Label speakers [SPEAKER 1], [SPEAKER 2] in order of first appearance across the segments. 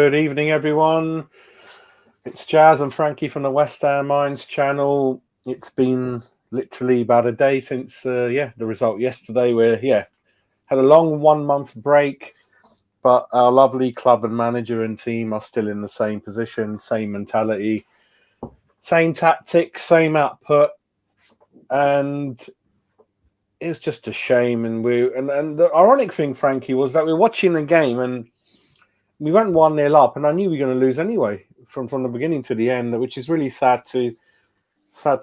[SPEAKER 1] Good evening, everyone. It's Jazz and Frankie from the West Ham Minds channel. It's been literally about a day since, the result yesterday. Where had a long 1 month break, but our lovely club and manager and team are still in the same position, same mentality, same tactics, same output, and it's just a shame. And the ironic thing, Frankie, was that we're watching the game and we went 1-0 up, and I knew we were going to lose anyway from the beginning to the end, which is really sad to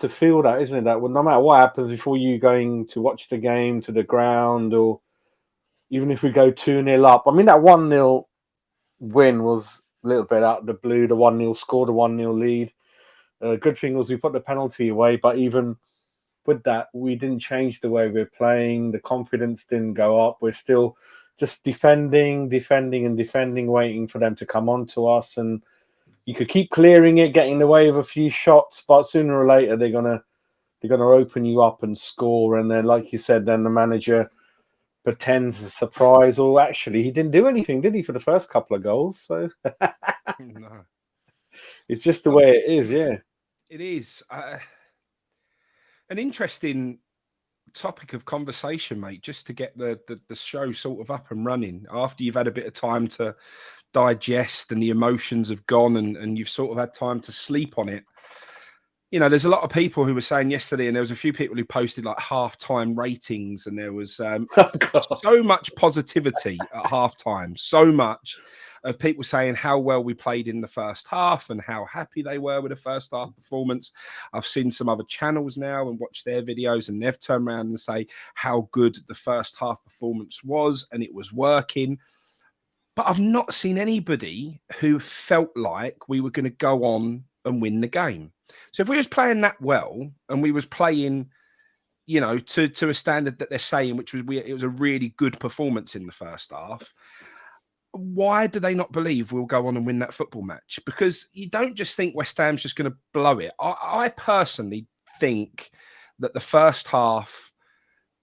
[SPEAKER 1] feel that, isn't it? That no matter what happens before you going to watch the game to the ground, or even if we go 2-0 up. I mean, that 1-0 win was a little bit out of the blue. The 1-0 score, the 1-0 lead. Good thing was we put the penalty away, but even with that, we didn't change the way we're playing. The confidence didn't go up. We're still just defending, waiting for them to come on to us. And you could keep clearing it, getting in the way of a few shots, but sooner or later they're gonna open you up and score. And then, like you said, then the manager pretends a surprise, or actually he didn't do anything, did he, for the first couple of goals? So
[SPEAKER 2] No.
[SPEAKER 1] It's just the way it is. Yeah,
[SPEAKER 2] it is an interesting topic of conversation, mate, just to get the show sort of up and running after you've had a bit of time to digest and the emotions have gone and you've sort of had time to sleep on it. You know, there's a lot of people who were saying yesterday, and there was a few people who posted like halftime ratings, and there was so much positivity at halftime, so much of people saying how well we played in the first half and how happy they were with the first half performance. I've seen some other channels now and watched their videos, and they've turned around and say how good the first half performance was and it was working. But I've not seen anybody who felt like we were going to go on and win the game. So if we was playing that well and we was playing, you know, to a standard that they're saying, which was it was a really good performance in the first half, why do they not believe we'll go on and win that football match? Because you don't just think West Ham's just going to blow it. I personally think that the first half,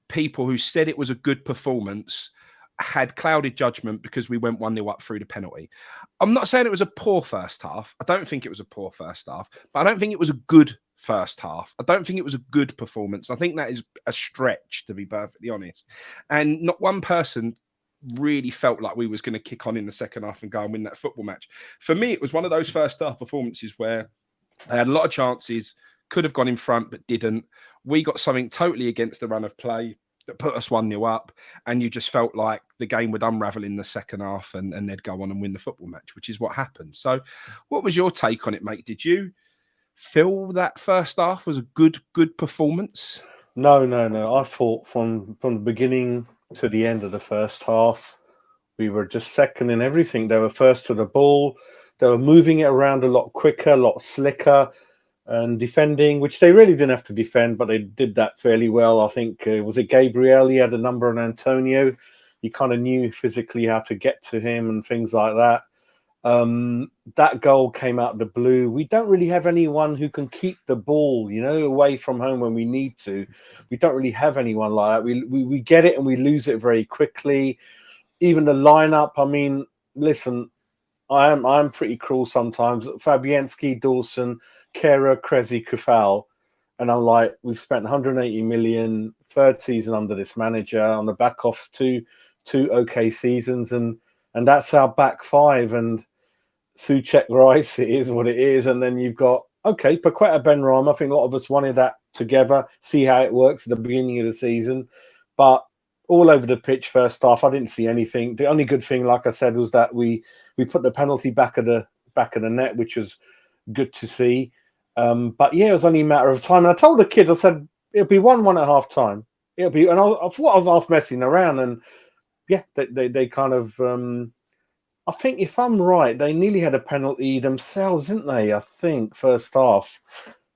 [SPEAKER 2] people who said it was a good performance had clouded judgment because we went 1-0 up through the penalty. I'm not saying it was a poor first half. I don't think it was a poor first half, but I don't think it was a good first half. I don't think it was a good performance. I think that is a stretch, to be perfectly honest. And not one person really felt like we was going to kick on in the second half and go and win that football match. For me, it was one of those first half performances where they had a lot of chances, could have gone in front, but didn't. We got something totally against the run of play that put us 1-0 up, and you just felt like the game would unravel in the second half and they'd go on and win the football match, which is what happened. So what was your take on it, mate? Did you feel that first half was a good performance?
[SPEAKER 1] No. I thought from the beginning to the end of the first half, we were just second in everything. They were first to the ball. They were moving it around a lot quicker, a lot slicker, and defending, which they really didn't have to defend, but they did that fairly well. I think, was it Gabriel? He had a number on Antonio. He kind of knew physically how to get to him and things like that. That goal came out of the blue. We don't really have anyone who can keep the ball, you know, away from home when we need to. We don't really have anyone like that. We get it and we lose it very quickly. Even the lineup, I mean, listen, I'm pretty cruel sometimes. Fabianski, Dawson, Kera, Krezi, Kufal, and I'm like, we've spent 180 million, third season under this manager, on the back of two okay seasons, and that's our back five. And Souček Rice, it is what it is. And then you've got Paqueta, Benrahma. I think a lot of us wanted that together, see how it works at the beginning of the season, but all over the pitch first half, I didn't see anything. The only good thing, like I said, was that we put the penalty back of the net, which was good to see. But yeah, it was only a matter of time. And I told the kids, I said, it'll be 1-1 at half time. It'll be, and I thought I was half messing around. And yeah, they kind of, I think if I'm right, they nearly had a penalty themselves, didn't they? I think first half.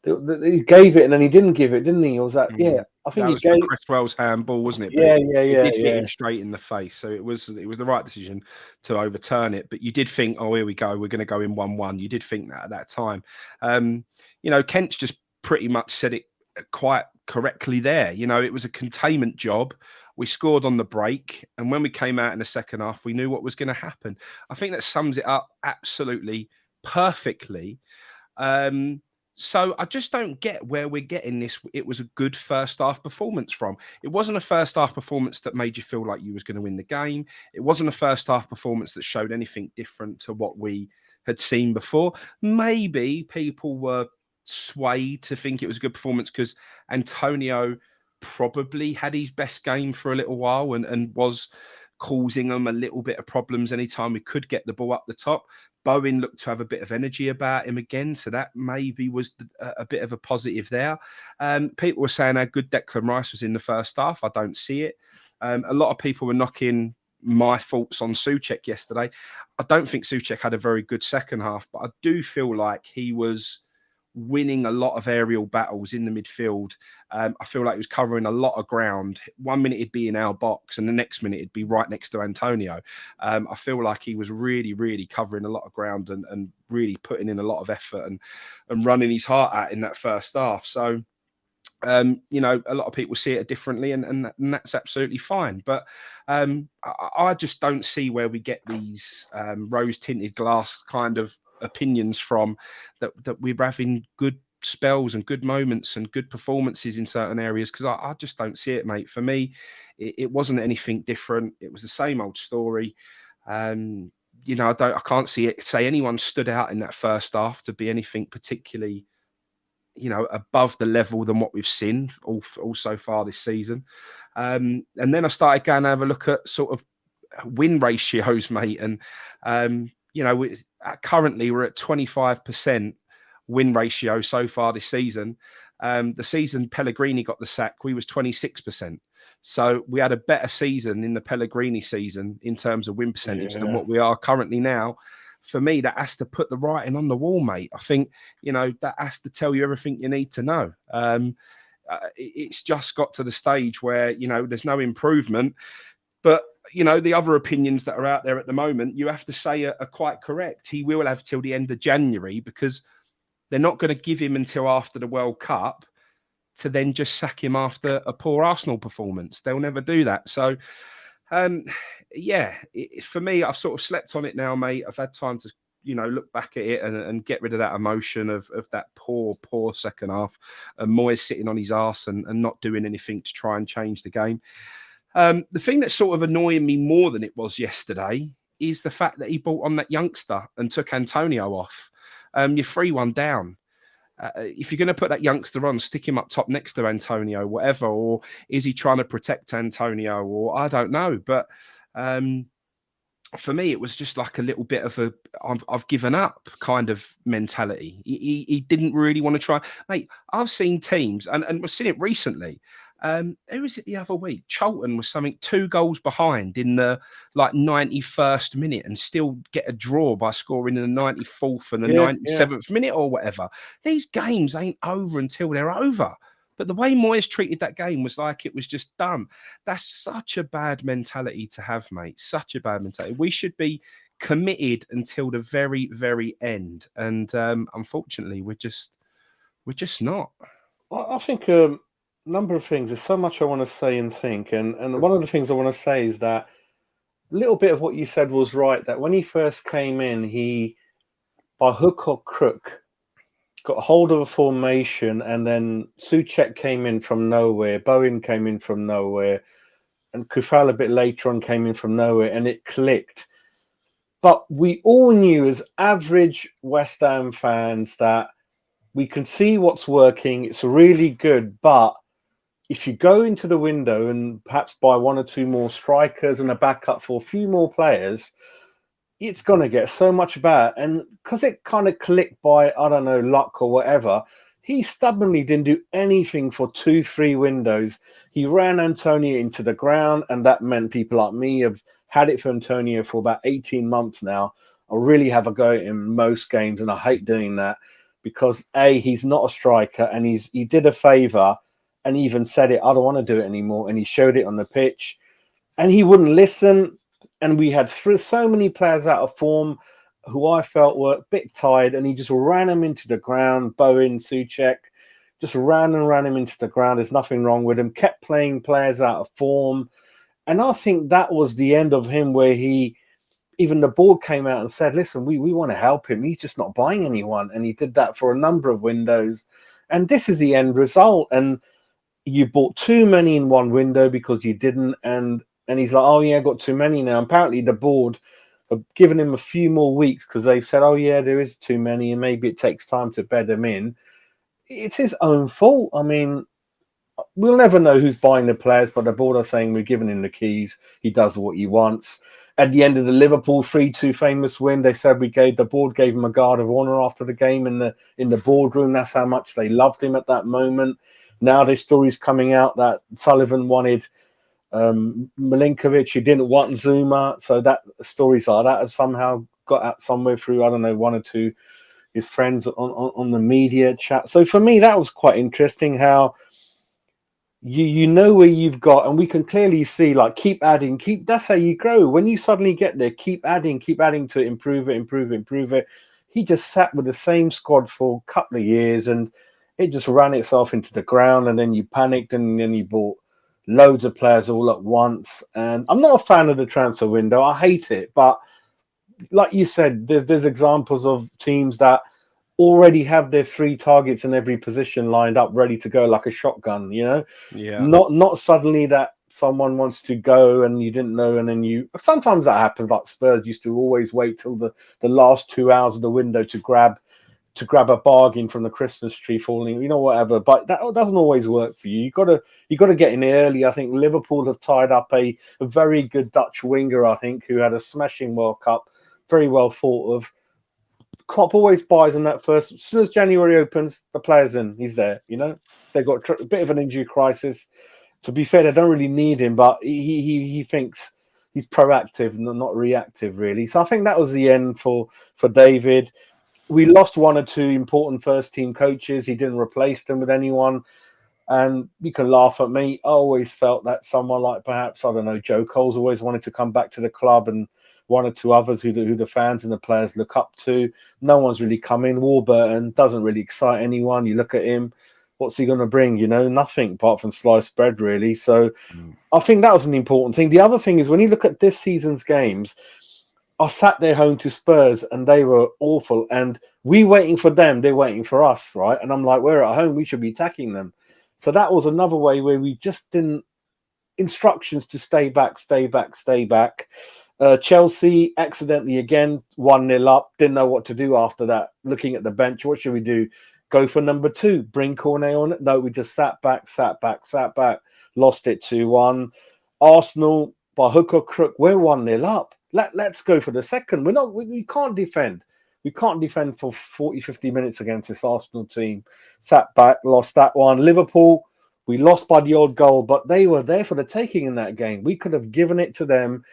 [SPEAKER 1] He gave it and then he didn't give it, didn't he? Or was that, yeah, I think
[SPEAKER 2] that
[SPEAKER 1] he
[SPEAKER 2] was
[SPEAKER 1] gave
[SPEAKER 2] Cresswell's handball, wasn't it?
[SPEAKER 1] But
[SPEAKER 2] yeah. It did hit him straight in the face. So it was the right decision to overturn it. But you did think, oh, here we go, we're going to go in 1-1. You did think that at that time. You know, Kent's just pretty much said it quite correctly there. You know, it was a containment job. We scored on the break, and when we came out in the second half, we knew what was going to happen. I think that sums it up absolutely perfectly. So I just don't get where we're getting this. It was a good first half performance from. It wasn't a first half performance that made you feel like you was going to win the game. It wasn't a first half performance that showed anything different to what we had seen before. Maybe people were swayed to think it was a good performance because Antonio probably had his best game for a little while and was causing them a little bit of problems anytime we could get the ball up the top. Bowen looked to have a bit of energy about him again, so that maybe was a bit of a positive there. People were saying how good Declan Rice was in the first half. I don't see it. A lot of people were knocking my thoughts on Souček yesterday. I don't think Souček had a very good second half, but I do feel like he was winning a lot of aerial battles in the midfield. I feel like he was covering a lot of ground. 1 minute he'd be in our box and the next minute he'd be right next to Antonio. I feel like he was really, really covering a lot of ground and really putting in a lot of effort and running his heart out in that first half. So, you know, a lot of people see it differently and that's absolutely fine. But I just don't see where we get these rose-tinted glass kind of opinions from that we're having good spells and good moments and good performances in certain areas, because I just don't see it, mate. For me, it wasn't anything different. It was the same old story. You know, I can't say anyone stood out in that first half to be anything particularly, you know, above the level than what we've seen all so far this season. And then I started going to have a look at sort of win ratios, mate. And, you know, currently we're at 25% win ratio so far this season. The season Pellegrini got the sack, we was 26%. So we had a better season in the Pellegrini season in terms of win percentage than what we are currently now. For me, that has to put the writing on the wall, mate. I think, you know, that has to tell you everything you need to know. It's just got to the stage where, you know, there's no improvement. But, you know, the other opinions that are out there at the moment, you have to say are quite correct. He will have till the end of January because they're not going to give him until after the World Cup to then just sack him after a poor Arsenal performance. They'll never do that. So, yeah, for me, I've sort of slept on it now, mate. I've had time to, you know, look back at it and get rid of that emotion of that poor second half. And Moyes sitting on his arse and not doing anything to try and change the game. The thing that's sort of annoying me more than it was yesterday is the fact that he brought on that youngster and took Antonio off. You're 3-1 down. If you're going to put that youngster on, stick him up top next to Antonio, whatever. Or is he trying to protect Antonio? Or I don't know. But for me, it was just like a little bit of a I've given up kind of mentality. He didn't really want to try. Mate, I've seen teams, and we've seen it recently. Who was it the other week? Charlton was 2 goals behind in the 91st minute and still get a draw by scoring in the 94th and the 97th minute or whatever. These games ain't over until they're over. But the way Moyes treated that game was like it was just done. That's such a bad mentality to have, mate. Such a bad mentality. We should be committed until the very, very end. And unfortunately, we're just not.
[SPEAKER 1] Well, I think number of things. There's so much I want to say and think, and one of the things I want to say is that a little bit of what you said was right. That when he first came in, he, by hook or crook, got hold of a formation, and then Souček came in from nowhere, Bowen came in from nowhere, and Kufal a bit later on came in from nowhere, and it clicked. But we all knew as average West Ham fans that we can see what's working. It's really good, but if you go into the window and perhaps buy 1 or 2 more strikers and a backup for a few more players, it's going to get so much better. And because it kind of clicked by, I don't know, luck or whatever, he stubbornly didn't do anything for 2-3 windows. He ran Antonio into the ground, and that meant people like me have had it for Antonio for about 18 months now. I really have a go at him in most games, and I hate doing that because, A, he's not a striker, and he did a favour and even said it, I don't want to do it anymore, and he showed it on the pitch, and he wouldn't listen. And we had so many players out of form who I felt were a bit tired, and he just ran them into the ground. Bowen, Souček, just ran and ran him into the ground. There's nothing wrong with him. Kept playing players out of form. And I think that was the end of him, where even the board came out and said, listen, we want to help him. He's just not buying anyone. And he did that for a number of windows. And this is the end result. And you bought too many in one window because you didn't. And he's like, oh, yeah, I got too many now. Apparently the board have given him a few more weeks because they've said, oh, yeah, there is too many. And maybe it takes time to bed them in. It's his own fault. I mean, we'll never know who's buying the players, but the board are saying we're giving him the keys. He does what he wants. At the end of the Liverpool 3-2 famous win, they said the board gave him a guard of honor after the game in the boardroom. That's how much they loved him at that moment. Now there's stories coming out that Sullivan wanted Milinkovic. He didn't want Zuma. So that stories like that have somehow got out somewhere through, I don't know, one or two his friends on the media chat. So for me, that was quite interesting how you know where you've got, and we can clearly see, like, keep adding, that's how you grow. When you suddenly get there, keep adding to improve it. He just sat with the same squad for a couple of years and it just ran itself into the ground, and then you panicked and then you bought loads of players all at once. And I'm not a fan of the transfer window. I hate it. But like you said, there's examples of teams that already have their 3 targets in every position lined up, ready to go like a shotgun, you know?
[SPEAKER 2] Yeah.
[SPEAKER 1] Not suddenly that someone wants to go and you didn't know, and then sometimes that happens. Like Spurs used to always wait till the last 2 hours of the window to grab a bargain from the Christmas tree falling, you know, whatever. But that doesn't always work for you. You got to get in early. I think Liverpool have tied up a very good Dutch winger, I think, who had a smashing World Cup, very well thought of. Klopp always buys on that first. As soon as January opens, the player's in. He's there. You know, they've got a bit of an injury crisis. To be fair, they don't really need him, but he thinks he's proactive, not reactive, really. So I think that was the end for David. We lost 1 or 2 important first team coaches. He didn't replace them with anyone. And you can laugh at me. I always felt that someone like, perhaps, I don't know, Joe Cole's always wanted to come back to the club, and 1 or 2 others who the fans and the players look up to. No one's really come in. Warburton doesn't really excite anyone. You look at him, what's he going to bring? You know, nothing apart from sliced bread, really. So I think that was an important thing. The other thing is, when you look at this season's games, I sat there home to Spurs and they were awful. And we waiting for them, they're waiting for us, right? And I'm like, we're at home, we should be attacking them. So that was another way where we just didn't, instructions to stay back. Chelsea accidentally again 1-0 up, didn't know what to do after that. Looking at the bench, what should we do? Go for number 2, bring Cornet on it? No, we just sat back, lost it 2-1. Arsenal, by hook or crook, we're 1-0 up. Let's go for the second. We can't defend. We can't defend for 40, 50 minutes against this Arsenal team. Sat back, lost that one. Liverpool, we lost by the odd goal, but they were there for the taking in that game. We could have given it to them.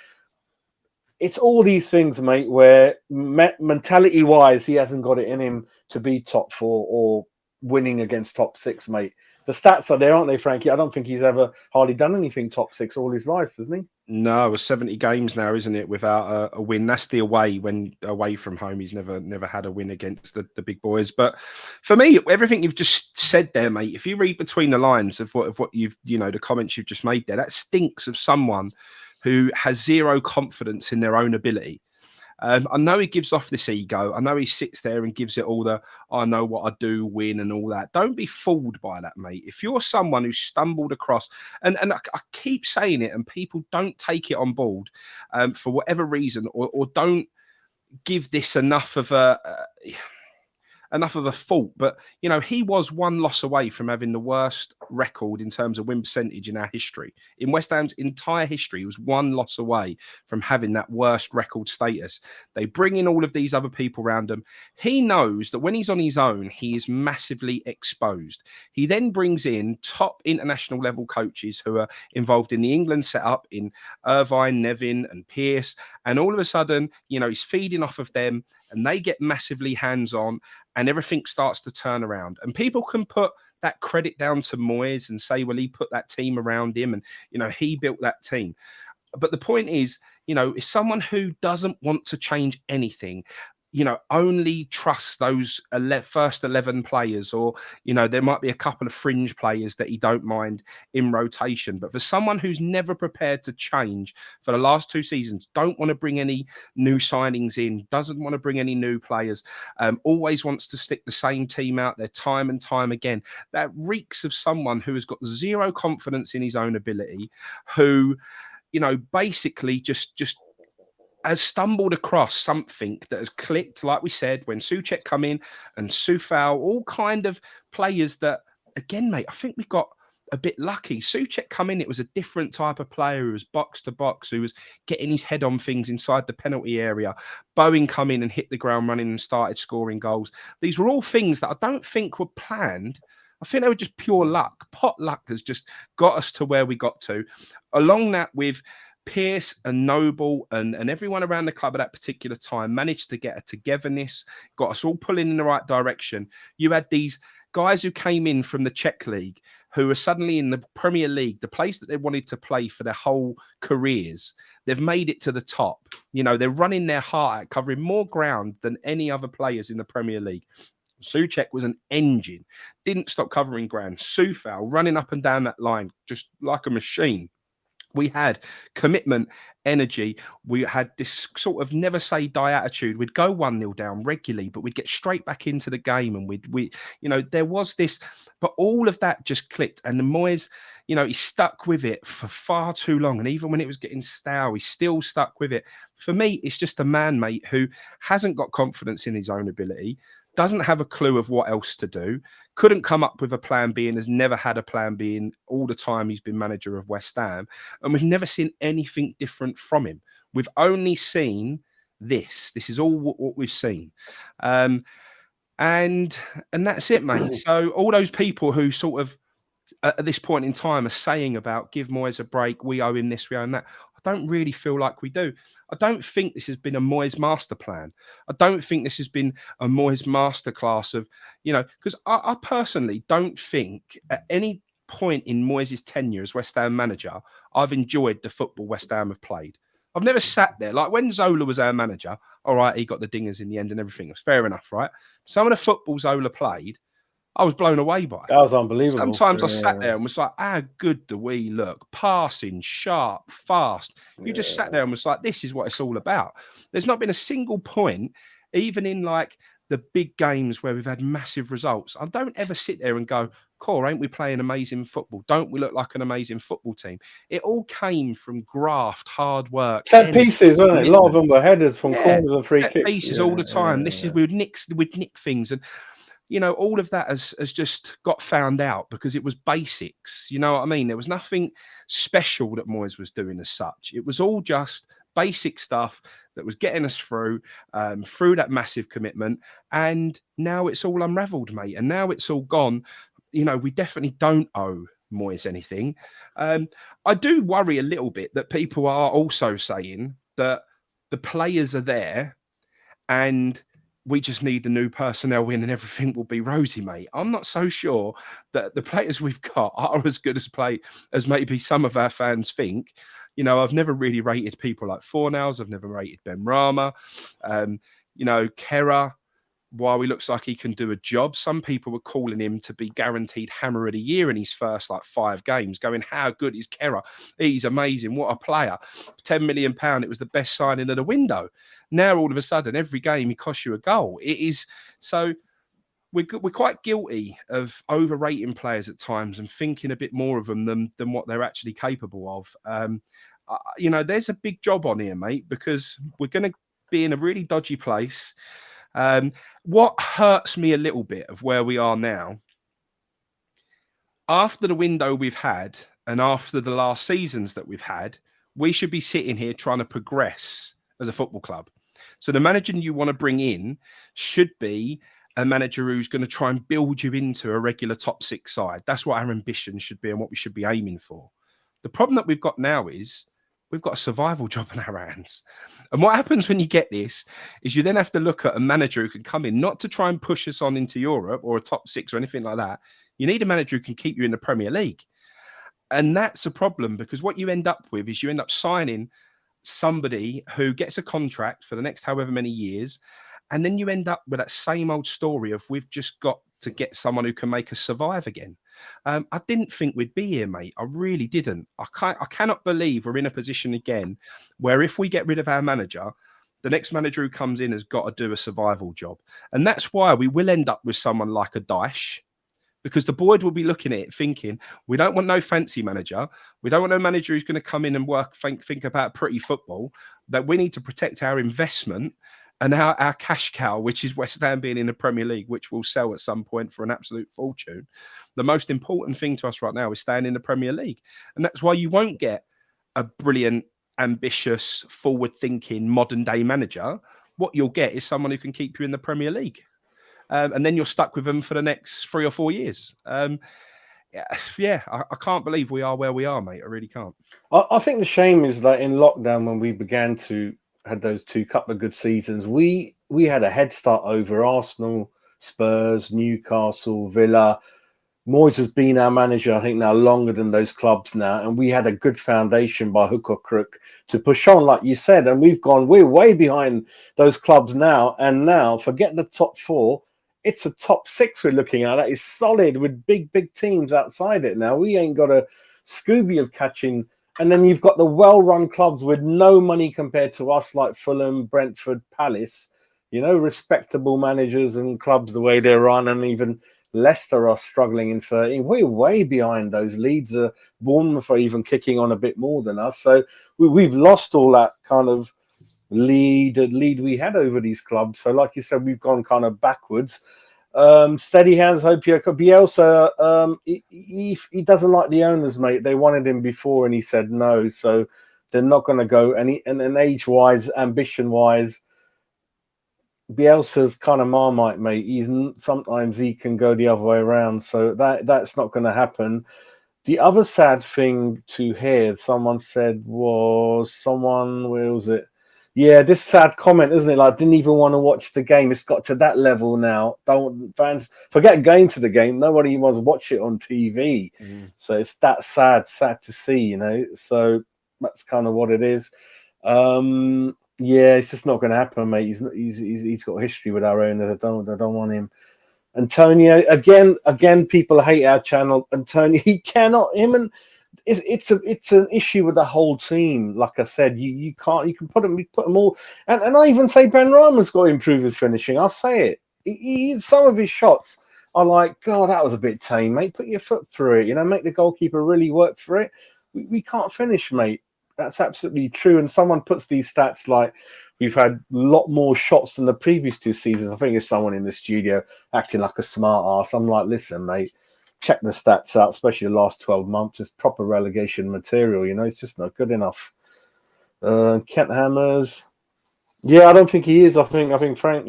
[SPEAKER 1] It's all these things, mate, where mentality-wise, he hasn't got it in him to be top 4 or winning against top 6, mate. The stats are there, aren't they, Frankie? I don't think he's ever hardly done anything top 6 all his life, hasn't he?
[SPEAKER 2] No, it was 70 games now, isn't it, without a win? That's the away. When away from home, he's never had a win against the big boys. But for me, everything you've just said there, mate, if you read between the lines of what you've, you know, the comments you've just made there, that stinks of someone who has zero confidence in their own ability. I know he gives off this ego. I know he sits there and gives it all the, I know what I do, win and all that. Don't be fooled by that, mate. If you're someone who stumbled across, and I keep saying it and people don't take it on board for whatever reason, or don't give this enough of a fault, but you know, he was 1 loss away from having the worst record in terms of win percentage in our history. In West Ham's entire history, he was 1 loss away from having that worst record status. They bring in all of these other people around him. He knows that when he's on his own, he is massively exposed. He then brings in top international level coaches who are involved in the England setup, in Irvine, Nevin and Pearce, and all of a sudden, you know, he's feeding off of them and they get massively hands-on, and everything starts to turn around. And people can put that credit down to Moyes and say, well, he put that team around him and, you know, he built that team. But the point is, you know, if someone who doesn't want to change anything, only trust those first 11 players, or, there might be a couple of fringe players that he don't mind in rotation. But for someone who's never prepared to change for the last 2 seasons, don't want to bring any new signings in, doesn't want to bring any new players, always wants to stick the same team out there time and time again, that reeks of someone who has got zero confidence in his own ability, who, basically just has stumbled across something that has clicked, like we said, when Souček come in and Soufal, all kind of players that, again, mate, I think we got a bit lucky. Souček come in, it was a different type of player who was box to box, who was getting his head on things inside the penalty area. Bowen come in and hit the ground running and started scoring goals. These were all things that I don't think were planned. I think they were just pure luck. Pot luck has just got us to where we got to. Along that, with Pearce and Noble and everyone around the club at that particular time managed to get a togetherness, got us all pulling in the right direction. You had these guys who came in from the Czech League who are suddenly in the Premier League, the place that they wanted to play for their whole careers. They've made it to the top. They're running their heart out, covering more ground than any other players in the Premier League. Souček was an engine, didn't stop covering ground. Soufal running up and down that line, just like a machine. We had commitment, energy. We had this sort of never say die attitude. We'd go 1-0 down regularly, but we'd get straight back into the game. And there was this, but all of that just clicked. And the Moyes, he stuck with it for far too long. And even when it was getting stale, he still stuck with it. For me, it's just a man, mate, who hasn't got confidence in his own ability, doesn't have a clue of what else to do, couldn't come up with a plan B, and has never had a plan B in all the time he's been manager of West Ham. And we've never seen anything different from him. We've only seen this. This is all what we've seen. And that's it, mate. So all those people who sort of at this point in time are saying about give Moyes a break, we owe him this, we owe him that, I don't really feel like we do. I don't think this has been a Moyes master plan. I don't think this has been a Moyes masterclass of, because I personally don't think at any point in Moyes' tenure as West Ham manager, I've enjoyed the football West Ham have played. I've never sat there, like when Zola was our manager, all right, he got the dingers in the end and everything. It was fair enough, right? Some of the football Zola played, I was blown away by it.
[SPEAKER 1] That was unbelievable.
[SPEAKER 2] Sometimes I sat there and was like, how good do we look? Passing, sharp, fast. You just sat there and was like, this is what it's all about. There's not been a single point, even in like the big games where we've had massive results. I don't ever sit there and go, cool, ain't we playing amazing football? Don't we look like an amazing football team? It all came from graft, hard work.
[SPEAKER 1] Set pieces, wasn't it? A lot of them were headers from corners and free kicks.
[SPEAKER 2] Pieces all the time. We'd nick things. And all of that has just got found out because it was basics. You know what I mean? There was nothing special that Moyes was doing as such. It was all just basic stuff that was getting us through that massive commitment. And now it's all unraveled, mate. And now it's all gone. We definitely don't owe Moyes anything. I do worry a little bit that people are also saying that the players are there and we just need the new personnel in and everything will be rosy, mate. I'm not so sure that the players we've got are as good as maybe some of our fans think. I've never really rated people like Fornals. I've never rated Ben Rama. Kera, while he looks like he can do a job, some people were calling him to be guaranteed hammer of the year in his first 5 games, going, how good is Kera? He's amazing. What a player. £10 million. It was the best signing of the window. Now, all of a sudden, every game he costs you a goal. It is so we're quite guilty of overrating players at times and thinking a bit more of them than what they're actually capable of. There's a big job on here, mate, because we're going to be in a really dodgy place. What hurts me a little bit of where we are now, after the window we've had and after the last seasons that we've had, we should be sitting here trying to progress as a football club. So the manager you want to bring in should be a manager who's going to try and build you into a regular top 6 side. That's what our ambition should be and what we should be aiming for. The problem that we've got now is we've got a survival job in our hands. And what happens when you get this is you then have to look at a manager who can come in, not to try and push us on into Europe or a top 6 or anything like that. You need a manager who can keep you in the Premier League. And that's a problem, because what you end up with is you end up signing somebody who gets a contract for the next however many years And then you end up with that same old story of we've just got to get someone who can make us survive again. I didn't think we'd be here, mate. I really didn't. I cannot believe we're in a position again where if we get rid of our manager, the next manager who comes in has got to do a survival job. And that's why we will end up with someone like a Dyche, because the board will be looking at it thinking, we don't want no fancy manager. We don't want no manager who's going to come in and think about pretty football, that we need to protect our investment and our cash cow, which is West Ham being in the Premier League, which will sell at some point for an absolute fortune. The most important thing to us right now is staying in the Premier League. And that's why you won't get a brilliant, ambitious, forward-thinking, modern-day manager. What you'll get is someone who can keep you in the Premier League. And then you're stuck with them for the next 3 or 4 years. I can't believe we are where we are, mate. I really can't.
[SPEAKER 1] I think the shame is that in lockdown, when we began to had those couple of good seasons, we had a head start over Arsenal, Spurs, Newcastle, Villa. Moyes has been our manager, I think, now longer than those clubs now, and we had a good foundation by hook or crook to push on, like you said, and we're way behind those clubs now. And now, forget the top 4, it's a top 6 we're looking at. That is solid with big teams outside it now. We ain't got a Scooby of catching. And then you've got the well-run clubs with no money compared to us, like Fulham, Brentford, Palace, respectable managers and clubs the way they run, and even Leicester are struggling in 13. We're way behind those. Leeds, Bournemouth are even kicking on a bit more than us. So we've lost all that kind of lead we had over these clubs. So like you said, we've gone kind of backwards. Steady hands, hope you could. Bielsa, he doesn't like the owners, mate. They wanted him before and he said no. So they're not going to go. And then age-wise, ambition-wise, Bielsa's kind of Marmite, mate. Sometimes he can go the other way around. So that's not going to happen. The other sad thing to hear, someone said, where was it? Yeah, this sad comment, isn't it? Like, didn't even want to watch the game. It's got to that level now. Fans forget going to the game. Nobody wants to watch it on TV. So it's that sad to see, So that's kind of what it is. Yeah, it's just not going to happen, mate. He's got history with our owners. I don't want him. Antonio, again, people hate our channel. Antonio, he cannot. It's an issue with the whole team. Like I said, you can't. You can put them all. And I even say Ben Rahman's got to improve his finishing. I'll say it. Some of his shots are like, God, that was a bit tame, mate. Put your foot through it. Make the goalkeeper really work for it. We can't finish, mate. That's absolutely true. And someone puts these stats like we've had a lot more shots than the previous 2 seasons. I think it's someone in the studio acting like a smart ass. I'm like, listen, mate, check the stats out, especially the last 12 months. It's proper relegation material, it's just not good enough. Kent Hammers. Yeah, I don't think he is. I think Frank,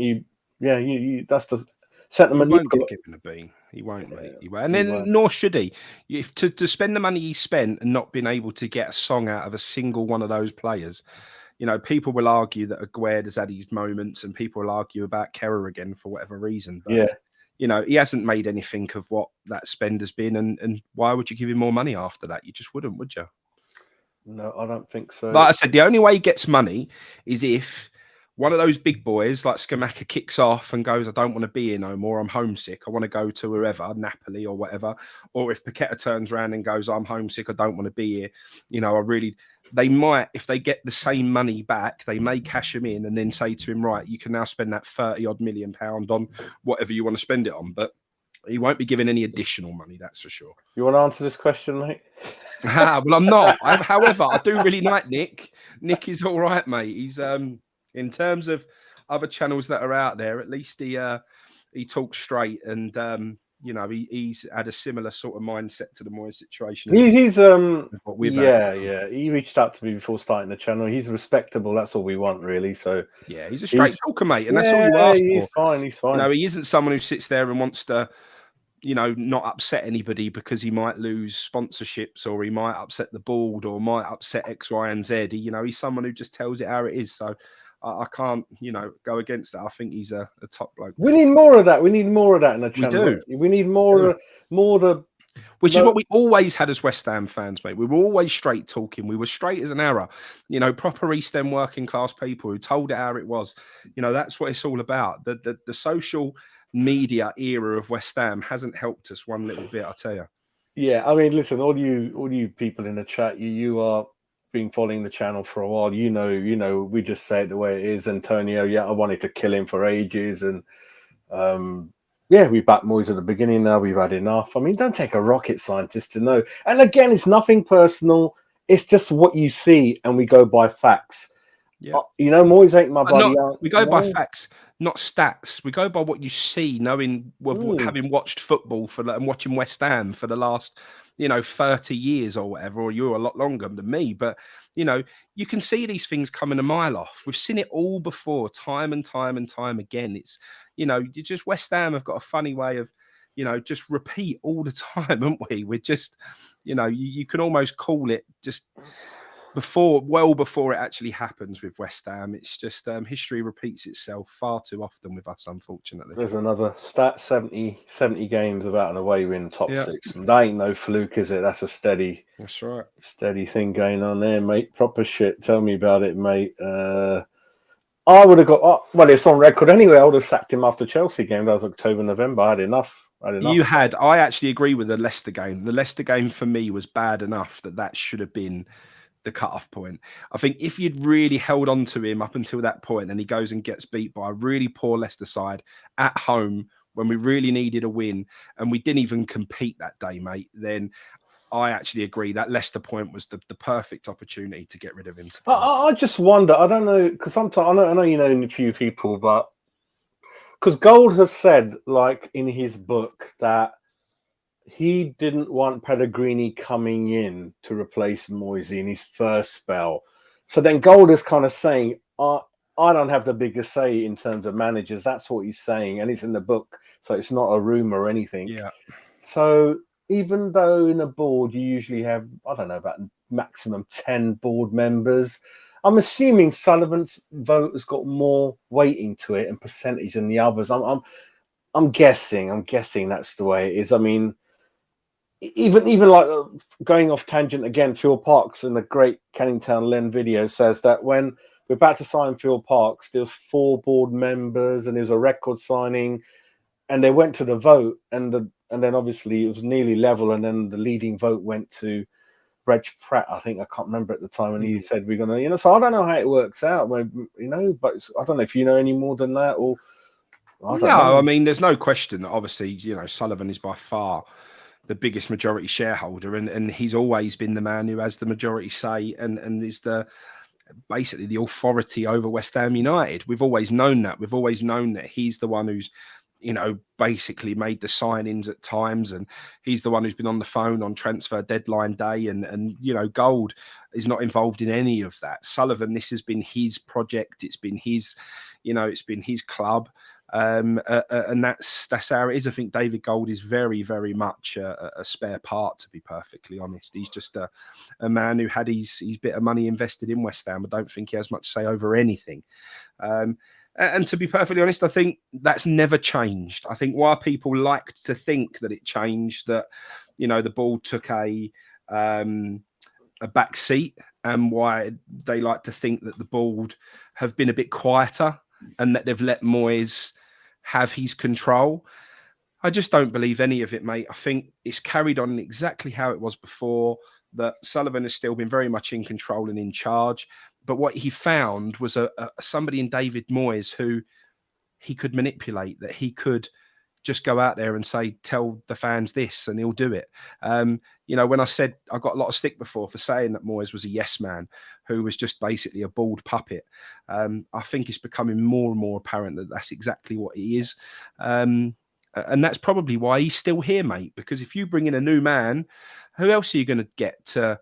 [SPEAKER 1] that's the sentiment.
[SPEAKER 2] He won't get given a bean. He won't, mate. He won't. And then nor should he. If to spend the money he spent and not been able to get a song out of a single one of those players, people will argue that Aguerd has had his moments, and people will argue about Kerrer again for whatever reason. But, he hasn't made anything of what that spend has been, and why would you give him more money after that? You just wouldn't, would you?
[SPEAKER 1] No, I don't think so.
[SPEAKER 2] Like I said, the only way he gets money is if one of those big boys like Scamacca kicks off and goes, I don't want to be here no more. I'm homesick. I want to go to wherever, Napoli or whatever. Or if Paqueta turns around and goes, I'm homesick. I don't want to be here. They might, if they get the same money back, they may cash him in and then say to him, right, you can now spend that 30 odd million pound on whatever you want to spend it on. But he won't be given any additional money. That's for sure.
[SPEAKER 1] You want to answer this question, mate?
[SPEAKER 2] Well, I'm not. However, I do really like Nick. Nick is all right, mate. He's in terms of other channels that are out there, at least he talks straight, and he's had a similar sort of mindset to the Moyes situation.
[SPEAKER 1] He's he reached out to me before starting the channel. He's respectable. That's all we want, really. So
[SPEAKER 2] yeah, he's a straight talker, mate, and that's all you ask for.
[SPEAKER 1] He's fine.
[SPEAKER 2] He isn't someone who sits there and wants to, not upset anybody because he might lose sponsorships, or he might upset the board, or might upset X, Y, and Z. He's someone who just tells it how it is. So I can't, go against that. I think he's a top bloke.
[SPEAKER 1] We need more of that. We need more of that in the channel.
[SPEAKER 2] We do.
[SPEAKER 1] We need more the
[SPEAKER 2] Which is
[SPEAKER 1] No,
[SPEAKER 2] what we always had as West Ham fans, mate. We were always straight talking. We were straight as an arrow. Proper East End working class people who told it how it was. That's what it's all about. The social media era of West Ham hasn't helped us one little bit, I tell you.
[SPEAKER 1] yeah, I mean, listen, all you people in the chat, you are been following the channel for a while. We just say it the way it is. Antonio, yeah, I wanted to kill him for ages, and yeah, we backed Moyes at the beginning. Now we've had enough. I mean, don't take a rocket scientist to know. And again, it's nothing personal. It's just what you see, and we go by facts.
[SPEAKER 2] Yeah.
[SPEAKER 1] Moyes ain't my buddy.
[SPEAKER 2] We go by facts, not stats. We go by what you see, knowing having watched football and watching West Ham for the last, 30 years or whatever, or you're a lot longer than me. But, you can see these things coming a mile off. We've seen it all before, time and time and time again. It's, just West Ham have got a funny way of, just repeat all the time, haven't we? We're just, you can almost call it just well before it actually happens with West Ham. It's just history repeats itself far too often with us, unfortunately.
[SPEAKER 1] There's another stat: 70 games without an away win, top six. That ain't no fluke, is it? That's a steady.
[SPEAKER 2] That's right.
[SPEAKER 1] Steady thing going on there, mate. Proper shit. Tell me about it, mate. I would have got. Well, it's on record anyway. I would have sacked him after Chelsea game. That was October, November. I had enough.
[SPEAKER 2] I actually agree with the Leicester game. The Leicester game for me was bad enough that should have been the cut-off point. I think if you'd really held on to him up until that point and he goes and gets beat by a really poor Leicester side at home when we really needed a win and we didn't even compete that day, mate, then I actually agree that Leicester point was the perfect opportunity to get rid of him.
[SPEAKER 1] I just wonder, I don't know, because sometimes, I know you know a few people, but because Gold has said, like in his book, that he didn't want Pellegrini coming in to replace Moyes in his first spell. So then Gold is kind of saying, I don't have the biggest say in terms of managers. That's what he's saying. And it's in the book. So it's not a rumor or anything.
[SPEAKER 2] Yeah.
[SPEAKER 1] So even though in a board, you usually have, I don't know, about maximum 10 board members, I'm assuming Sullivan's vote has got more weighting to it and percentage than the others. I'm guessing that's the way it is. I mean, even like going off tangent again, Phil Parkes in the great Canning Town Len video says that when we're about to sign Phil Parkes, there's 4 board members and there's a record signing, and they went to the vote, and then obviously it was nearly level, and then the leading vote went to Reg Pratt, I think. I can't remember at the time, and he said we're gonna, so I don't know how it works out, but I don't know if you know any more than that, or I don't know.
[SPEAKER 2] I mean, there's no question that obviously, Sullivan is by far the biggest majority shareholder, and he's always been the man who has the majority say and is basically the authority over West Ham United. We've always known that. We've always known that he's the one who's, basically made the signings at times, and he's the one who's been on the phone on transfer deadline day, and Gold is not involved in any of that. Sullivan, this has been his project. It's been his, it's been his club. And that's how it is. I think David Gold is very, very much a spare part, to be perfectly honest. He's just a man who had his bit of money invested in West Ham. I don't think he has much say over anything. And to be perfectly honest, I think that's never changed. I think why people liked to think that it changed, that the ball took a back seat, and why they like to think that the board have been a bit quieter and that they've let Moyes have his control. I just don't believe any of it, mate. I think it's carried on exactly how it was before, that Sullivan has still been very much in control and in charge. But what he found was somebody in David Moyes who he could manipulate, that he could just go out there and say, tell the fans this, and he'll do it. When I said I got a lot of stick before for saying that Moyes was a yes man who was just basically a bald puppet, I think it's becoming more and more apparent that that's exactly what he is. And that's probably why he's still here, mate, because if you bring in a new man, who else are you going to get to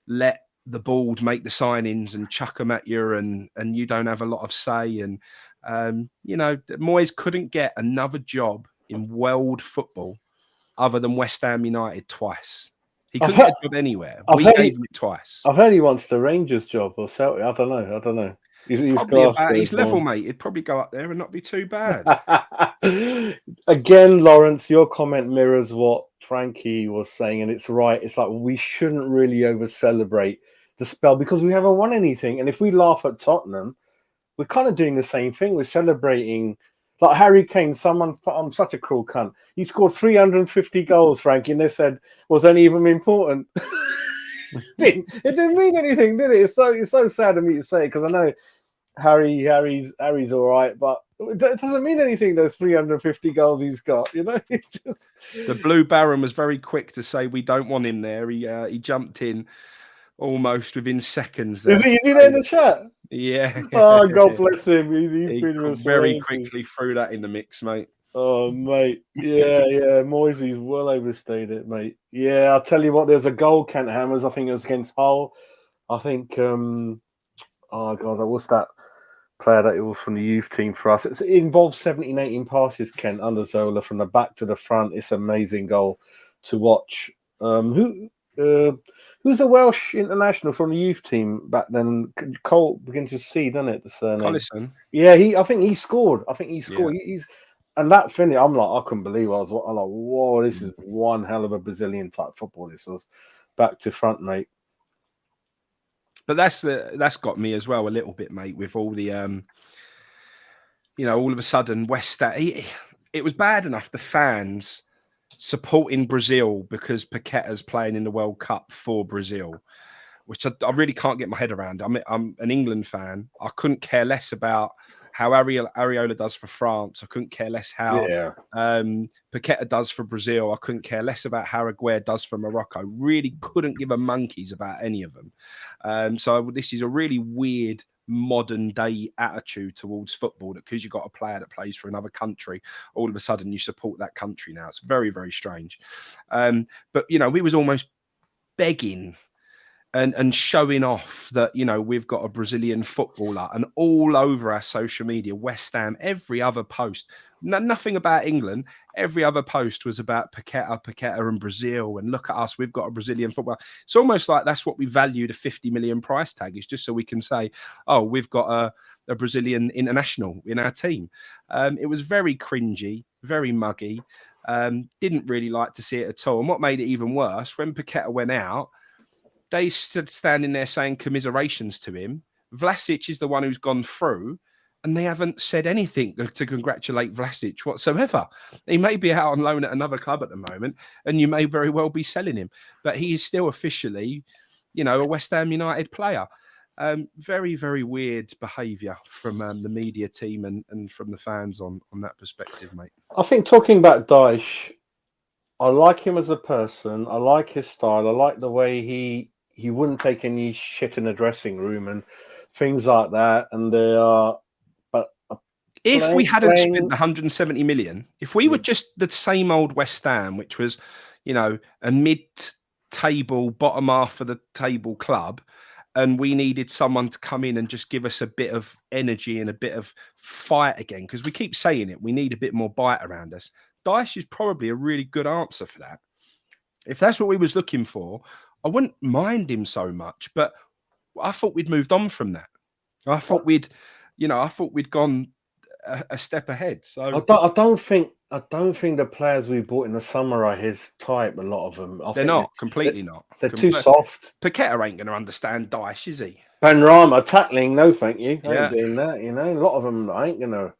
[SPEAKER 2] let the board make the signings and chuck them at you, and you don't have a lot of say? And, Moyes couldn't get another job in world football other than West Ham United twice. He couldn't get a job anywhere. We gave him it twice.
[SPEAKER 1] I've heard he wants the Rangers job or Celtic. I don't know. He's
[SPEAKER 2] Probably
[SPEAKER 1] class
[SPEAKER 2] about
[SPEAKER 1] there,
[SPEAKER 2] his level,
[SPEAKER 1] born.
[SPEAKER 2] mate. He'd probably go up there and not be too bad.
[SPEAKER 1] Again, Lawrence, your comment mirrors what Frankie was saying, and it's right. It's like we shouldn't really over celebrate the spell because we haven't won anything. And if we laugh at Tottenham, we're kind of doing the same thing. We're celebrating like Harry Kane. I'm such a cruel cunt. He scored 350 goals, Frankie, and they said, was any of them important? It didn't mean anything, did it? It's so sad of me to say because I know Harry's all right, but it doesn't mean anything. Those 350 goals he's got, you know. It's just...
[SPEAKER 2] The Blue Baron was very quick to say we don't want him there. He jumped in almost within seconds there.
[SPEAKER 1] Is he there in the chat?
[SPEAKER 2] Yeah.
[SPEAKER 1] Oh, God bless him. He's
[SPEAKER 2] He
[SPEAKER 1] been
[SPEAKER 2] very
[SPEAKER 1] persuaded.
[SPEAKER 2] quickly threw that in the mix, mate.
[SPEAKER 1] Oh, mate. Yeah. Moyes well overstayed it, mate. Yeah, I'll tell you what, there's a goal, Kent Hammers. I think it was against Hull. I think, oh, God, what's that player that it was from the youth team for us? It involves 17, 18 passes, Kent, under Zola, from the back to the front. It's an amazing goal to watch. Who's a Welsh international from the youth team back then? Cole begins to see, doesn't it? The surname.
[SPEAKER 2] Collison.
[SPEAKER 1] Yeah, I think he scored.
[SPEAKER 2] Yeah.
[SPEAKER 1] He's and that finish. I'm like, I couldn't believe I'm like, whoa, this is one hell of a Brazilian type football. This was back to front, mate.
[SPEAKER 2] But that's got me as well a little bit, mate. With all the all of a sudden West Ham. It was bad enough the fans supporting Brazil because Paqueta's playing in the World Cup for Brazil, which I really can't get my head around. I'm an England fan. I couldn't care less about how Areola does for France. I couldn't care less how Paqueta does for Brazil. I couldn't care less about how Aguero does for Morocco. Really couldn't give a monkeys about any of them. So this is a really weird modern day attitude towards football, that because you've got a player that plays for another country, all of a sudden you support that country now. It's very, very strange. But, we was almost begging and showing off that, we've got a Brazilian footballer, and all over our social media, West Ham, every other post, nothing about England. Every other post was about Paqueta and Brazil. And look at us, we've got a Brazilian footballer. It's almost like that's what we value the 50 million price tag is, just so we can say, oh, we've got a Brazilian international in our team. It was very cringy, very muggy. Didn't really like to see it at all. And what made it even worse, when Paqueta went out, they stood standing there saying commiserations to him. Vlasic is the one who's gone through, and they haven't said anything to congratulate Vlasic whatsoever. He may be out on loan at another club at the moment, and you may very well be selling him, but he is still officially, a West Ham United player. Very, very weird behaviour from the media team and from the fans on that perspective, mate.
[SPEAKER 1] I think talking about Dyche, I like him as a person. I like his style. I like the way he wouldn't take any shit in the dressing room and things like that. And they are, but
[SPEAKER 2] if we hadn't spent 170 million, if we were just the same old West Ham, which was, a mid-table, bottom half of the table club, and we needed someone to come in and just give us a bit of energy and a bit of fight again, because we keep saying it, we need a bit more bite around us. Dyche is probably a really good answer for that. If that's what we was looking for, I wouldn't mind him so much, but I thought we'd moved on from that. I thought we'd gone a step ahead. So
[SPEAKER 1] I don't think the players we bought in the summer are his type. A lot of them,
[SPEAKER 2] they're not completely not.
[SPEAKER 1] They're too soft.
[SPEAKER 2] Paqueta ain't going to understand Dyche, is he?
[SPEAKER 1] Benrahma tackling, no, thank you. I
[SPEAKER 2] Yeah.
[SPEAKER 1] ain't doing that. A lot of them I ain't gonna.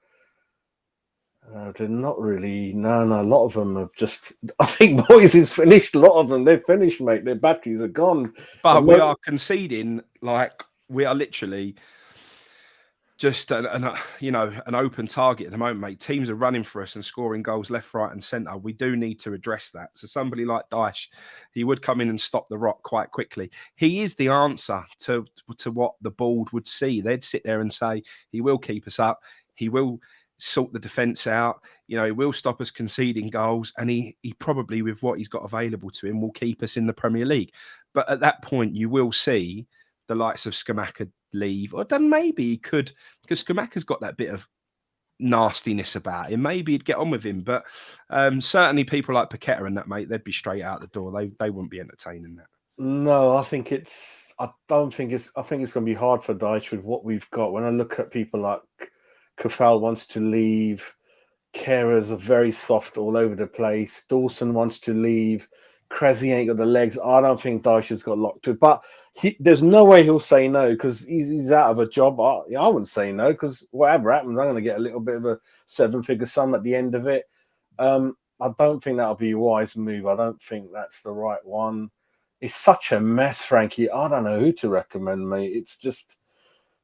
[SPEAKER 1] They're not really. No. A lot of them have just. I think Moyes is finished. A lot of them, they're finished, mate. Their batteries are gone.
[SPEAKER 2] But we are conceding, like we are literally just an open target at the moment, mate. Teams are running for us and scoring goals left, right, and centre. We do need to address that. So somebody like Dyche, he would come in and stop the rot quite quickly. He is the answer to what the board would see. They'd sit there and say, he will keep us up. He will sort the defence out. He will stop us conceding goals, and he probably, with what he's got available to him, will keep us in the Premier League. But at that point, you will see the likes of Scamacca leave, or then maybe he could, because Scamacca's got that bit of nastiness about him. Maybe he'd get on with him, but certainly people like Paqueta and that, mate, they'd be straight out the door. They wouldn't be entertaining that.
[SPEAKER 1] No, I think I think it's going to be hard for Dyche with what we've got. When I look at people like Kafal wants to leave, Carers are very soft all over the place. Dawson wants to leave. Krezi ain't got the legs. I don't think Dyche has got locked to. But there's no way he'll say no because he's out of a job. I wouldn't say no because whatever happens, I'm going to get a little bit of a 7-figure sum at the end of it. I don't think that'll be a wise move. I don't think that's the right one. It's such a mess, Frankie. I don't know who to recommend, mate. It's just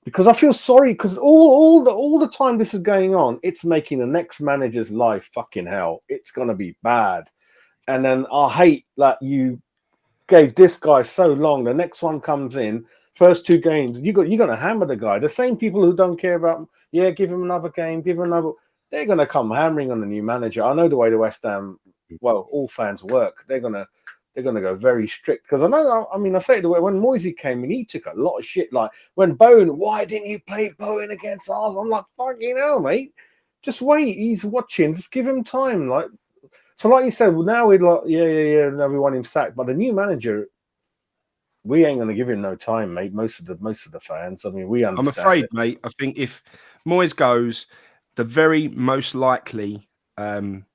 [SPEAKER 1] because I feel sorry because all the time this is going on, it's making the next manager's life fucking hell. It's gonna be bad. And then I hate that you gave this guy so long. The next one comes in, first 2 games, you're gonna hammer the guy. The same people who don't care about him, give him another game, give him another. They're gonna come hammering on the new manager. I know the way the West Ham, all fans work. They're gonna go very strict because I say it the way when Moyes came in, he took a lot of shit. Like when Bowen, why didn't you play Bowen against Arsenal? I'm like, fucking hell, mate. Just wait. He's watching. Just give him time. Like you said, well, now we're like, now we want him sacked. But the new manager, we ain't gonna give him no time, mate. Most of the fans. I mean, we understand.
[SPEAKER 2] I'm afraid, mate. I think if Moyes goes, the very most likely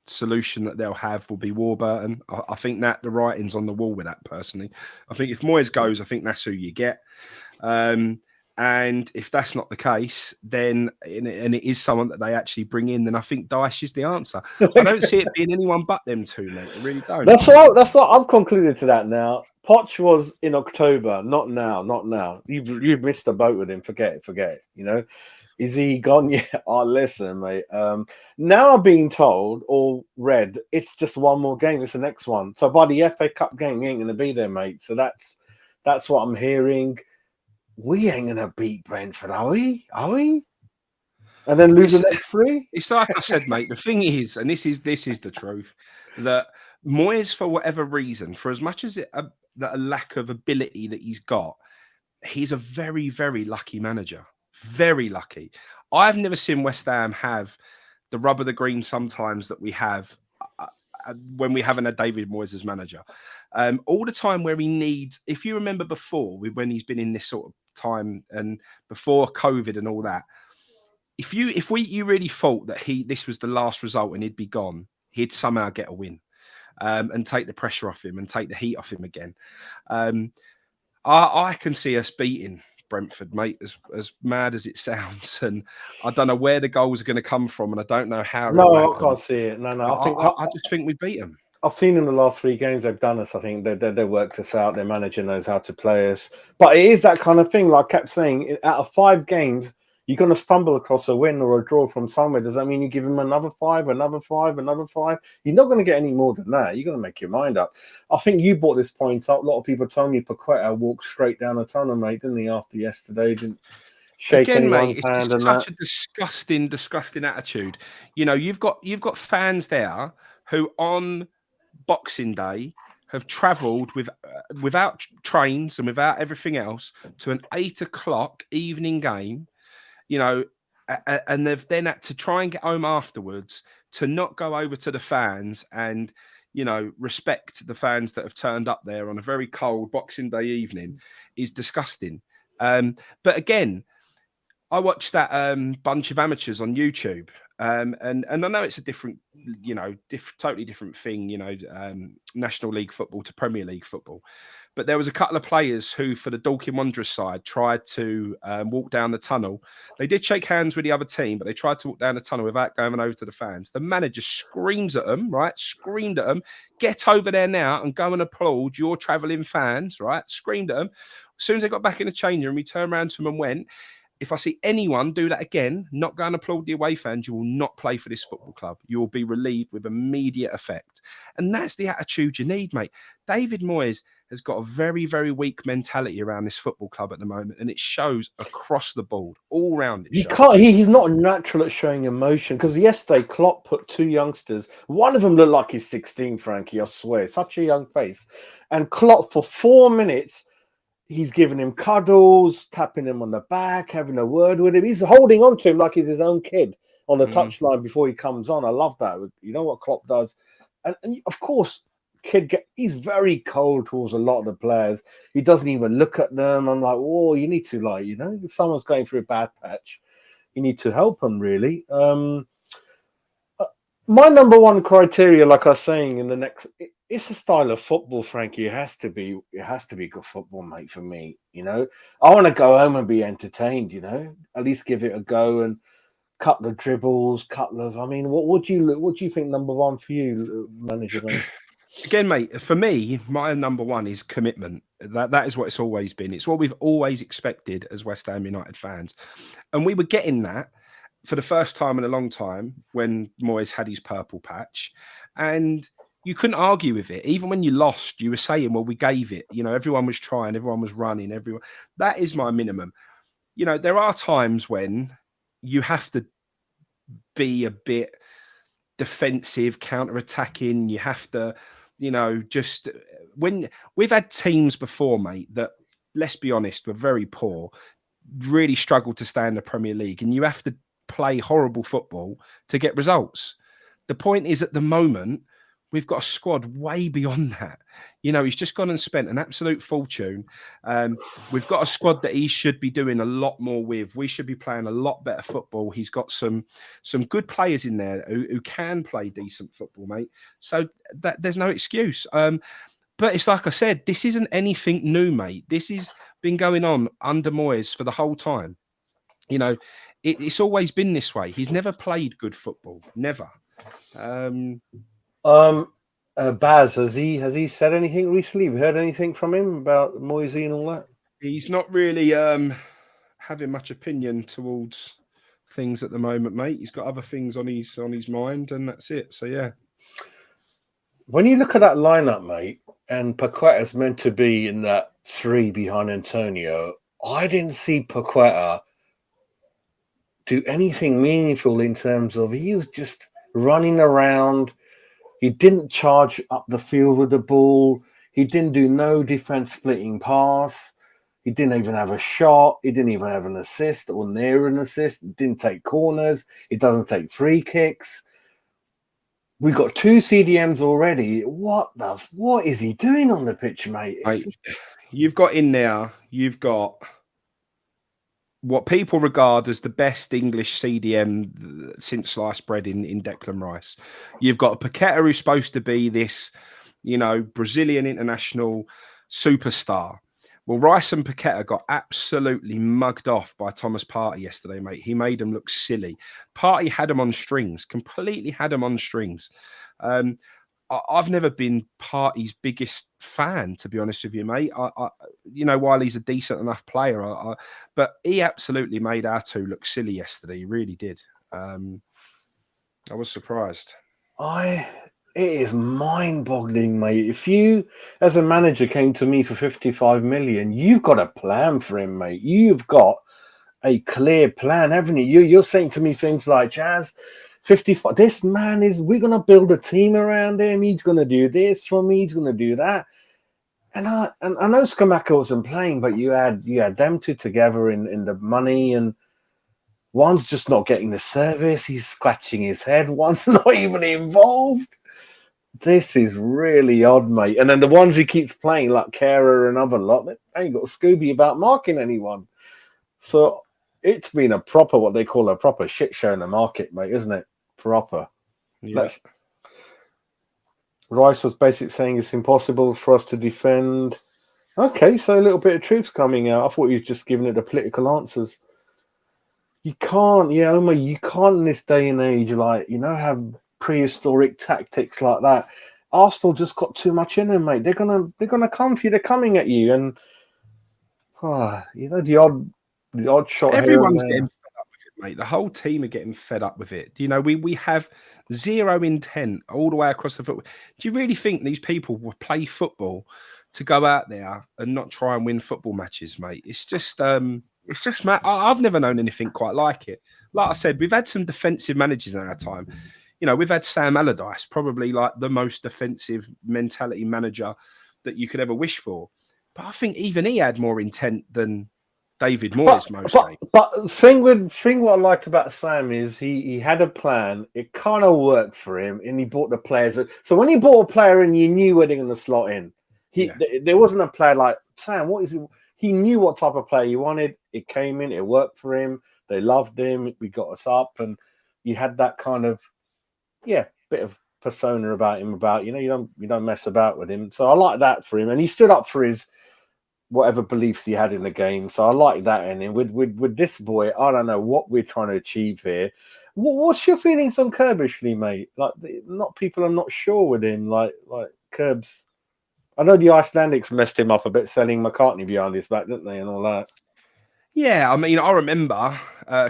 [SPEAKER 2] solution that they'll have will be Warburton. I think that the writing's on the wall with that personally. I think if Moyes goes, I think that's who you get. And if that's not the case, then and it is someone that they actually bring in, then I think Dyche is the answer. I don't see it being anyone but them two, mate. I really don't.
[SPEAKER 1] That's what I've concluded to that now. Poch was in October, not now. You've missed the boat with him. Forget it. You know. Is he gone yet? Oh, listen, mate. Now I'm being told or read it's just one more game. It's the next one. So by the FA Cup game, he ain't going to be there, mate. So that's what I'm hearing. We ain't going to beat Brentford, are we? And then lose the next 3?
[SPEAKER 2] It's like I said, mate. The thing is, and this is the truth, that Moyes, for whatever reason, for as much as a lack of ability that he's got, he's a very, very lucky manager. Very lucky. I've never seen West Ham have the rub of the green sometimes that we have when we haven't had David Moyes as manager. All the time where he needs, if you remember before, when he's been in this sort of time and before COVID and all that, if you really thought that this was the last result and he'd be gone, he'd somehow get a win and take the pressure off him and take the heat off him again. I can see us beating Brentford, mate, as mad as it sounds, and I don't know where the goals are going to come from, and I don't know how.
[SPEAKER 1] No, I can't see it. No.
[SPEAKER 2] I just think we beat them.
[SPEAKER 1] I've seen in the last 3 games they've done us. I think they worked us out. Their manager knows how to play us, but it is that kind of thing. Like I kept saying, out of 5 games, you're going to stumble across a win or a draw from somewhere. Does that mean you give him another 5, another 5, another 5? You're not going to get any more than that. You're going to make your mind up. I think you brought this point up. A lot of people told me Paqueta walked straight down the tunnel, mate, didn't he, after yesterday? Didn't shake anyone's hand.
[SPEAKER 2] It's just such a disgusting attitude. You know, you've got fans there who on Boxing Day have travelled without trains and without everything else to an 8 o'clock evening game. You know, and they've then had to try and get home afterwards to not go over to the fans and, you know, respect the fans that have turned up there on a very cold Boxing Day evening is disgusting. But again, I watched that bunch of amateurs on YouTube, and I know it's a different, you know, totally different thing, you know, National League football to Premier League football. But there was a couple of players who, for the Dorking Wanderers side, tried to walk down the tunnel. They did shake hands with the other team, but they tried to walk down the tunnel without going over to the fans. The manager screamed at them, get over there now and go and applaud your travelling fans, right? Screamed at them. As soon as they got back in the change room, he turned around to them and went, if I see anyone do that again, not go and applaud the away fans, you will not play for this football club. You will be relieved with immediate effect. And that's the attitude you need, mate. David Moyes has got a very, very weak mentality around this football club at the moment, and it shows across the board, all round it.
[SPEAKER 1] He's not natural at showing emotion, because yesterday Klopp put 2 youngsters. One of them looked like he's 16, Frankie, I swear. Such a young face. And Klopp, for 4 minutes, he's giving him cuddles, tapping him on the back, having a word with him. He's holding on to him like he's his own kid on the touchline before he comes on. I love that. You know what Klopp does? And of course, he's very cold towards a lot of the players. He doesn't even look at them. I'm like, oh, you need to, like, you know, if someone's going through a bad patch, you need to help them, really. My number one criteria, like I was saying, it's a style of football, Frankie. It has to be good football, mate, for me. You know, I want to go home and be entertained, you know, at least give it a go and couple of dribbles, couple of, I mean, what do you think number one for you, manager, mate?
[SPEAKER 2] Again, mate, for me, my number one is commitment. That is what it's always been. It's what we've always expected as West Ham United fans. And we were getting that for the first time in a long time when Moyes had his purple patch. And you couldn't argue with it. Even when you lost, you were saying, well, we gave it. You know, everyone was trying, everyone was running, everyone. That is my minimum. You know, there are times when you have to be a bit defensive, counter-attacking. You have to, you know, just when we've had teams before, mate, that, let's be honest, were very poor, really struggled to stay in the Premier League, and you have to play horrible football to get results. The point is, at the moment, we've got a squad way beyond that. You know, he's just gone and spent an absolute fortune. We've got a squad that he should be doing a lot more with. We should be playing a lot better football. He's got some good players in there who can play decent football, mate. So there's no excuse. But it's like I said, this isn't anything new, mate. This has been going on under Moyes for the whole time. You know, it's always been this way. He's never played good football. Never.
[SPEAKER 1] Baz, has he said anything recently? Have you heard anything from him about Moyes and all that?
[SPEAKER 2] He's not really having much opinion towards things at the moment, mate. He's got other things on his mind, and that's it. So yeah.
[SPEAKER 1] When you look at that lineup, mate, and Paqueta's meant to be in that three behind Antonio, I didn't see Paqueta do anything meaningful in terms of, he was just running around. He didn't charge up the field with the ball. He didn't do no defense splitting pass. He didn't even have a shot. He didn't even have an assist or near an assist. He didn't take corners. He doesn't take free kicks. We got 2 CDMs already. What is he doing on the pitch, mate?
[SPEAKER 2] You've got in there, you've got what people regard as the best English CDM since sliced bread in Declan Rice. You've got Paqueta, who's supposed to be this, you know, Brazilian international superstar. Well, Rice and Paqueta got absolutely mugged off by Thomas Partey yesterday, mate. He made them look silly. Partey had them on strings, completely had them on strings. I've never been Partey's biggest fan, to be honest with you, mate. You know, while he's a decent enough player, but he absolutely made our two look silly yesterday. He really did. I was surprised.
[SPEAKER 1] It is mind-boggling, mate. If you, as a manager, came to me for 55 million, you've got a plan for him, mate. You've got a clear plan, haven't you? You're saying to me things like, Jazz, 55. This man we're going to build a team around him. He's going to do this for me. He's going to do that. And I know Skamaka wasn't playing, but you had them two together in the money, and one's just not getting the service. He's scratching his head. One's not even involved. This is really odd, mate. And then the ones he keeps playing, like Kara and other lot, they ain't got Scooby about marking anyone. So it's been what they call a proper shit show in the market, mate, isn't it? Proper.
[SPEAKER 2] Yeah.
[SPEAKER 1] Rice was basically saying it's impossible for us to defend. Okay, so a little bit of truth's coming out. I thought you were just giving it the political answers. You can't, Omar, you can't in this day and age, like, you know, have prehistoric tactics like that. Arsenal just got too much in them, mate. They're gonna come for you. They're coming at you, and you know, the odd shot.
[SPEAKER 2] Everyone's getting fed up with it, mate. The whole team are getting fed up with it. You know, we have zero intent all the way across the football. Do you really think these people will play football to go out there and not try and win football matches, mate? It's just mad. I've never known anything quite like it. Like I said, we've had some defensive managers in our time. You know, we've had Sam Allardyce, probably like the most defensive mentality manager that you could ever wish for. But I think even he had more intent than David Moyes most games.
[SPEAKER 1] But thing what I liked about Sam is he had a plan. It kind of worked for him, and he bought the players. So when he bought a player in, you knew where they're going to slot in. There wasn't a player like Sam. What is it? He knew what type of player he wanted. It came in. It worked for him. They loved him. We got us up, and you had that kind of bit of persona about him. About you don't mess about with him. So I like that for him, and he stood up for his whatever beliefs he had in the game. So I like that in him. With this boy, I don't know what we're trying to achieve here. What's your feelings on Kirbishley, mate? Like, people are not sure with him. Like Kirbs. I know the Icelandics messed him up a bit, selling McCartney behind his back, didn't they, and all that.
[SPEAKER 2] Yeah, I mean, I remember,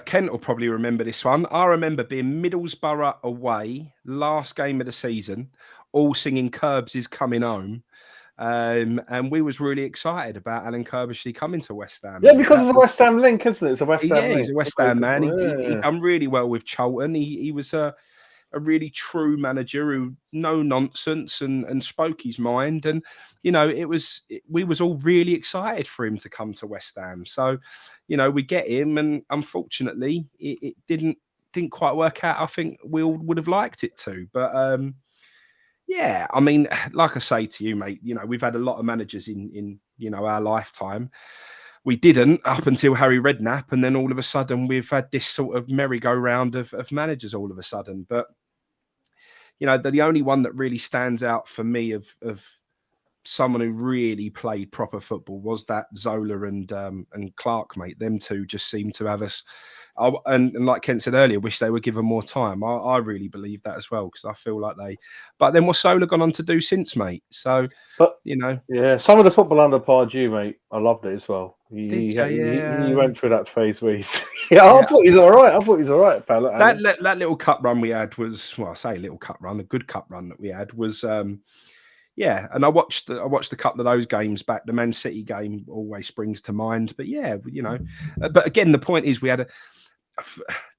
[SPEAKER 2] Kent will probably remember this one. I remember being Middlesbrough away, last game of the season, all singing Curbs is coming home. And we was really excited about Alan Kirbishley coming to West Ham.
[SPEAKER 1] Yeah, because it's a West Ham link, isn't it? It's a West Ham link.
[SPEAKER 2] He's a West Ham man. He done really well with Charlton. He was a really true manager who no nonsense and spoke his mind. And we was all really excited for him to come to West Ham. So, we get him, and unfortunately, it didn't quite work out. I think we all would have liked it to, but. Yeah, I mean, like I say to you, mate, we've had a lot of managers in our lifetime. We didn't up until Harry Redknapp, and then all of a sudden we've had this sort of merry-go-round of managers all of a sudden. But, the only one that really stands out for me of someone who really played proper football was that Zola and Clark, mate. Them two just seem to have us. And like Kent said earlier, wish they were given more time. I really believe that as well, because I feel like they. But then what's Zola gone on to do since, mate? So,
[SPEAKER 1] yeah, some of the football under Pardew, mate, I loved it as well. He went through that phase where he's. I thought he's all right. Pal.
[SPEAKER 2] That little cup run we had was, well, I say little cup run, a good cup run that we had was. Yeah, and I watched a couple of those games back. The Man City game always springs to mind. But yeah, but again, the point is we had a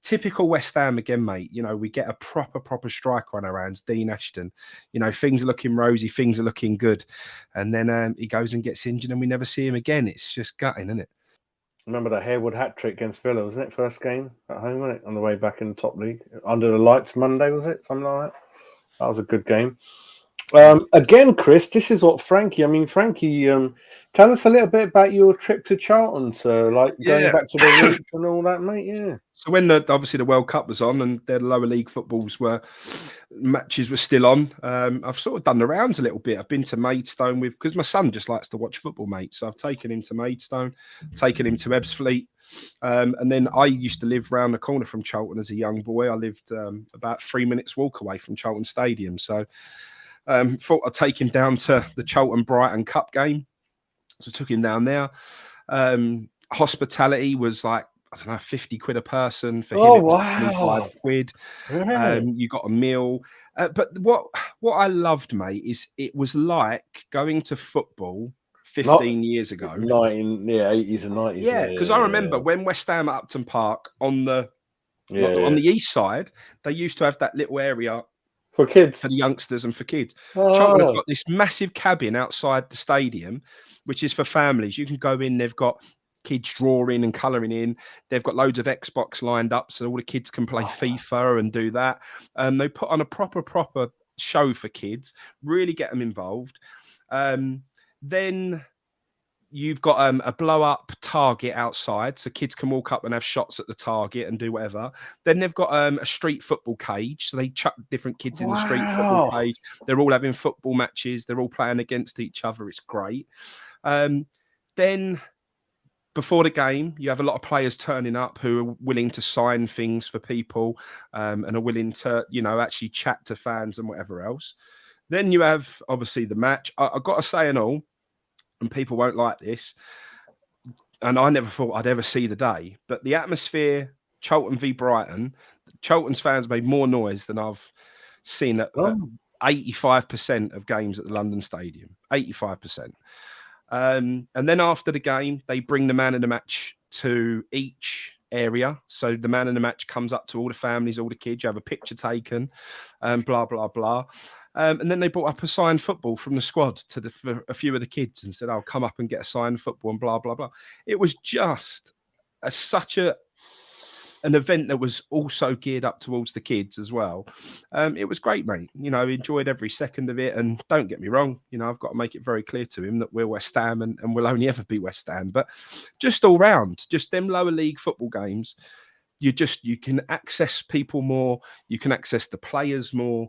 [SPEAKER 2] typical West Ham again, mate. We get a proper striker on our hands, Dean Ashton. Things are looking rosy, things are looking good, and then he goes and gets injured, and we never see him again. It's just gutting, isn't it?
[SPEAKER 1] Remember that Harewood hat trick against Villa, wasn't it? First game at home, wasn't it? On the way back in the top league, under the lights Monday, was it? Something like that. That was a good game. Again, Chris, this is what Frankie, tell us a little bit about your trip to Charlton, sir, like going back to the roots and all that, mate. Yeah.
[SPEAKER 2] So when obviously the World Cup was on and the lower league matches were still on, I've sort of done the rounds a little bit. I've been to Maidstone because my son just likes to watch football, mate. So I've taken him to Maidstone, taken him to Ebbsfleet. And then I used to live round the corner from Charlton as a young boy. I lived about 3 minutes walk away from Charlton Stadium. So thought I'd take him down to the Charlton-Brighton Cup game. So I took him down there. Hospitality was like, I don't know, 50 quid a person. For him, it was 25 quid. You got a meal. But what I loved, mate, is it was like going to football 15 years ago.
[SPEAKER 1] 80s and 90s.
[SPEAKER 2] Yeah, because I remember when West Ham at Upton Park on the east side, they used to have that little area
[SPEAKER 1] for kids,
[SPEAKER 2] for the youngsters and for kids. Charlton have got this massive cabin outside the stadium, which is for families. You can go in, they've got kids drawing and colouring in. They've got loads of Xbox lined up so all the kids can play FIFA and do that. They put on a proper show for kids, really get them involved. Then you've got a blow-up target outside, so kids can walk up and have shots at the target and do whatever. Then they've got a street football cage, so they chuck different kids in the street football cage. They're all having football matches. They're all playing against each other. It's great. Then before the game, you have a lot of players turning up who are willing to sign things for people and are willing to, actually chat to fans and whatever else. Then you have, obviously, the match. I've got to say and all, and people won't like this, and I never thought I'd ever see the day, but the atmosphere, Charlton v Brighton, Charlton's fans made more noise than I've seen at 85% of games at the London Stadium. 85%. And then after the game, they bring the man of the match to each area. So the man of the match comes up to all the families, all the kids. You have a picture taken, blah, blah, blah. And then they brought up a signed football from the squad for a few of the kids and said, "I'll come up and get a signed football," and blah, blah, blah. It was just such an event that was also geared up towards the kids as well. It was great, mate. Enjoyed every second of it. And don't get me wrong, I've got to make it very clear to him that we're West Ham and we'll only ever be West Ham. But just all round, just them lower league football games, you can access people more, you can access the players more,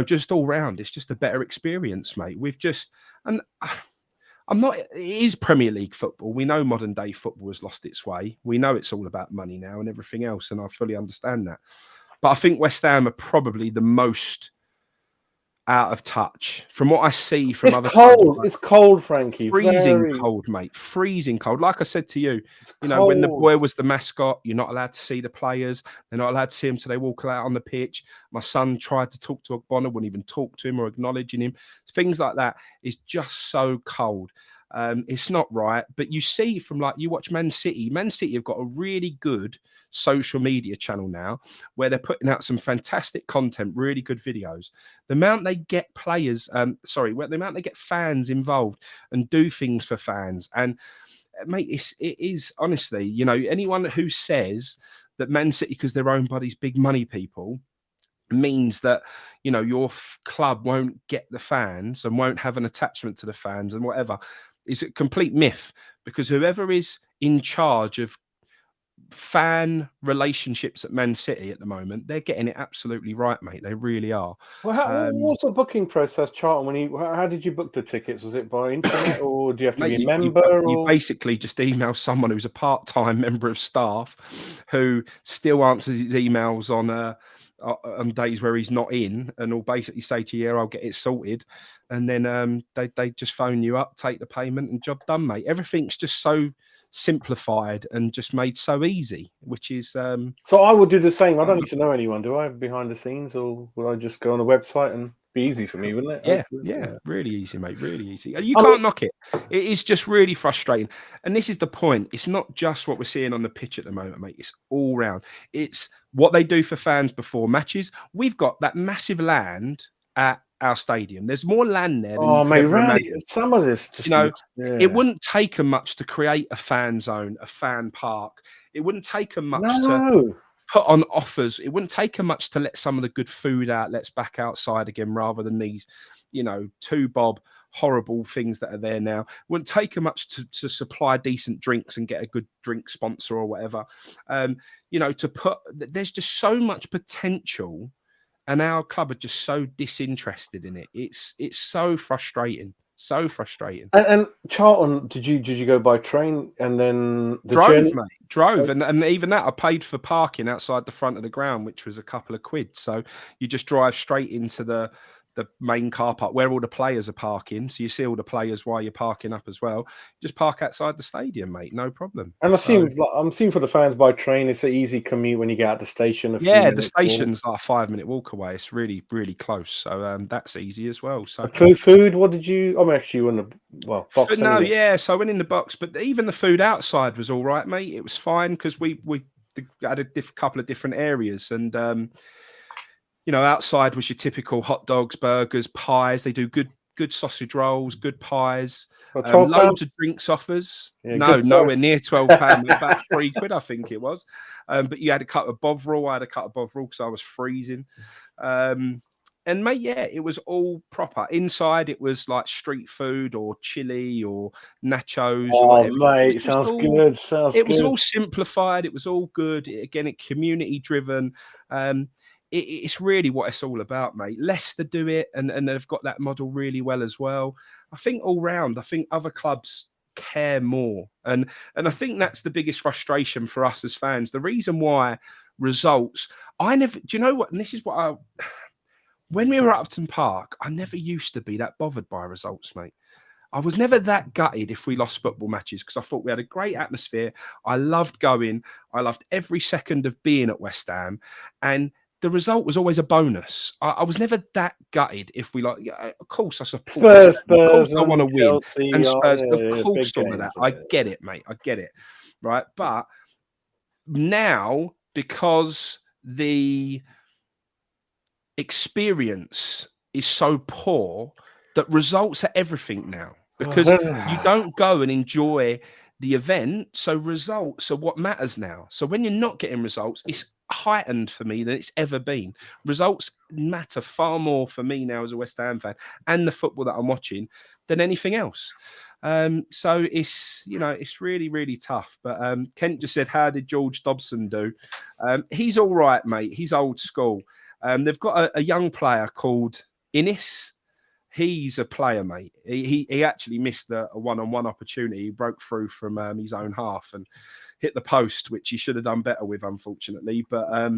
[SPEAKER 2] just all round. It's just a better experience, mate. It is Premier League football. We know modern day football has lost its way. We know it's all about money now and everything else, and I fully understand that. But I think West Ham are probably the most out of touch from what I see from other
[SPEAKER 1] cold.
[SPEAKER 2] clubs.
[SPEAKER 1] It's cold, Frankie.
[SPEAKER 2] Freezing cold, mate. Freezing cold. Like I said to you, when the boy was the mascot, you're not allowed to see the players. They're not allowed to see him till they walk out on the pitch. My son tried to talk to Ogbonna, wouldn't even talk to him or acknowledging him. Things like that is just so cold. It's not right. But you see from you watch Man City. Man City have got a really good social media channel now where they're putting out some fantastic content, really good videos. The amount they get the amount they get fans involved and do things for fans. And mate, it is honestly, anyone who says that Man City, because they're owned by these big money people, means that your club won't get the fans and won't have an attachment to the fans and whatever, is a complete myth, because whoever is in charge of fan relationships at Man City at the moment, they're getting it absolutely right, mate. They really are.
[SPEAKER 1] Well, what's the booking process, Charlton? How did you book the tickets? Was it by internet, or do you have to be a member?
[SPEAKER 2] You basically just email someone who's a part-time member of staff who still answers his emails on days where he's not in, and will basically say to you, "Yeah, I'll get it sorted," and then they just phone you up, take the payment, and job done, mate. Everything's just so simplified and just made so easy, which is
[SPEAKER 1] so I would do the same. I don't need to know anyone, do I, behind the scenes, or will I just go on the website and be easy for me, wouldn't it?
[SPEAKER 2] Yeah, really easy, mate, really easy. You can't knock it. It is just really frustrating, and this is the point. It's not just what we're seeing on the pitch at the moment, mate. It's all round. It's what they do for fans before matches. We've got that massive land at our stadium. There's more land there than you could ever imagine.
[SPEAKER 1] Some of this just
[SPEAKER 2] it wouldn't take them much to create a fan zone, a fan park. It wouldn't take them much to put on offers. It wouldn't take them much to let some of the good food outlets back outside again, rather than these, 2-bob horrible things that are there now. It wouldn't take them much to supply decent drinks and get a good drink sponsor or whatever. There's just so much potential. And our club are just so disinterested in it. It's so frustrating. So frustrating.
[SPEAKER 1] And Charlton, did you go by train and then
[SPEAKER 2] drove, and even that I paid for parking outside the front of the ground, which was a couple of quid. So you just drive straight into the main car park where all the players are parking. So you see all the players while you're parking up as well. Just park outside the stadium, mate. No problem.
[SPEAKER 1] And I'm seeing for the fans by train, it's an easy commute when you get out the station.
[SPEAKER 2] The station's like a 5-minute walk away. It's really, really close. So that's easy as well. So
[SPEAKER 1] food, what did you? I'm actually in the box.
[SPEAKER 2] So I went in the box, but even the food outside was all right, mate. It was fine because we had a couple of different areas, and outside was your typical hot dogs, burgers, pies. They do good sausage rolls, good pies, loads of drinks offers. Nowhere near £12, about £3, I think it was. But you had a cut of Bovril. I had a cut of Bovril because I was freezing. And mate, it was all proper. Inside, it was like street food or chili or nachos.
[SPEAKER 1] Oh, mate, sounds good.
[SPEAKER 2] It was all simplified. It was all good. It community driven. It's really what it's all about, mate. Leicester do it, and they've got that model really well as well. I think all round, I think other clubs care more, and I think that's the biggest frustration for us as fans. The reason why results, do you know what? And this is what when we were at Upton Park, I never used to be that bothered by results, mate. I was never that gutted if we lost football matches because I thought we had a great atmosphere. I loved going. I loved every second of being at West Ham, and the result was always a bonus. I was never that gutted if we of course I support
[SPEAKER 1] Spurs,
[SPEAKER 2] of course I want to win.
[SPEAKER 1] Chelsea,
[SPEAKER 2] and Spurs, of course all of that. I get it, mate. I get it. Right. But now, because experience is so poor that results are everything now, because you don't go and enjoy the event. So results are what matters now. So when you're not getting results, it's heightened for me than it's ever been. Results matter far more for me now as a West Ham fan and the football that I'm watching than anything else. So it's, you know, it's really, really tough. But Kent just said, how did George Dobson do? He's all right, mate. He's old school. They've got a young player called Innis. He's a player, mate. He actually missed a one-on-one opportunity. He broke through from his own half and hit the post, which he should have done better with, unfortunately. But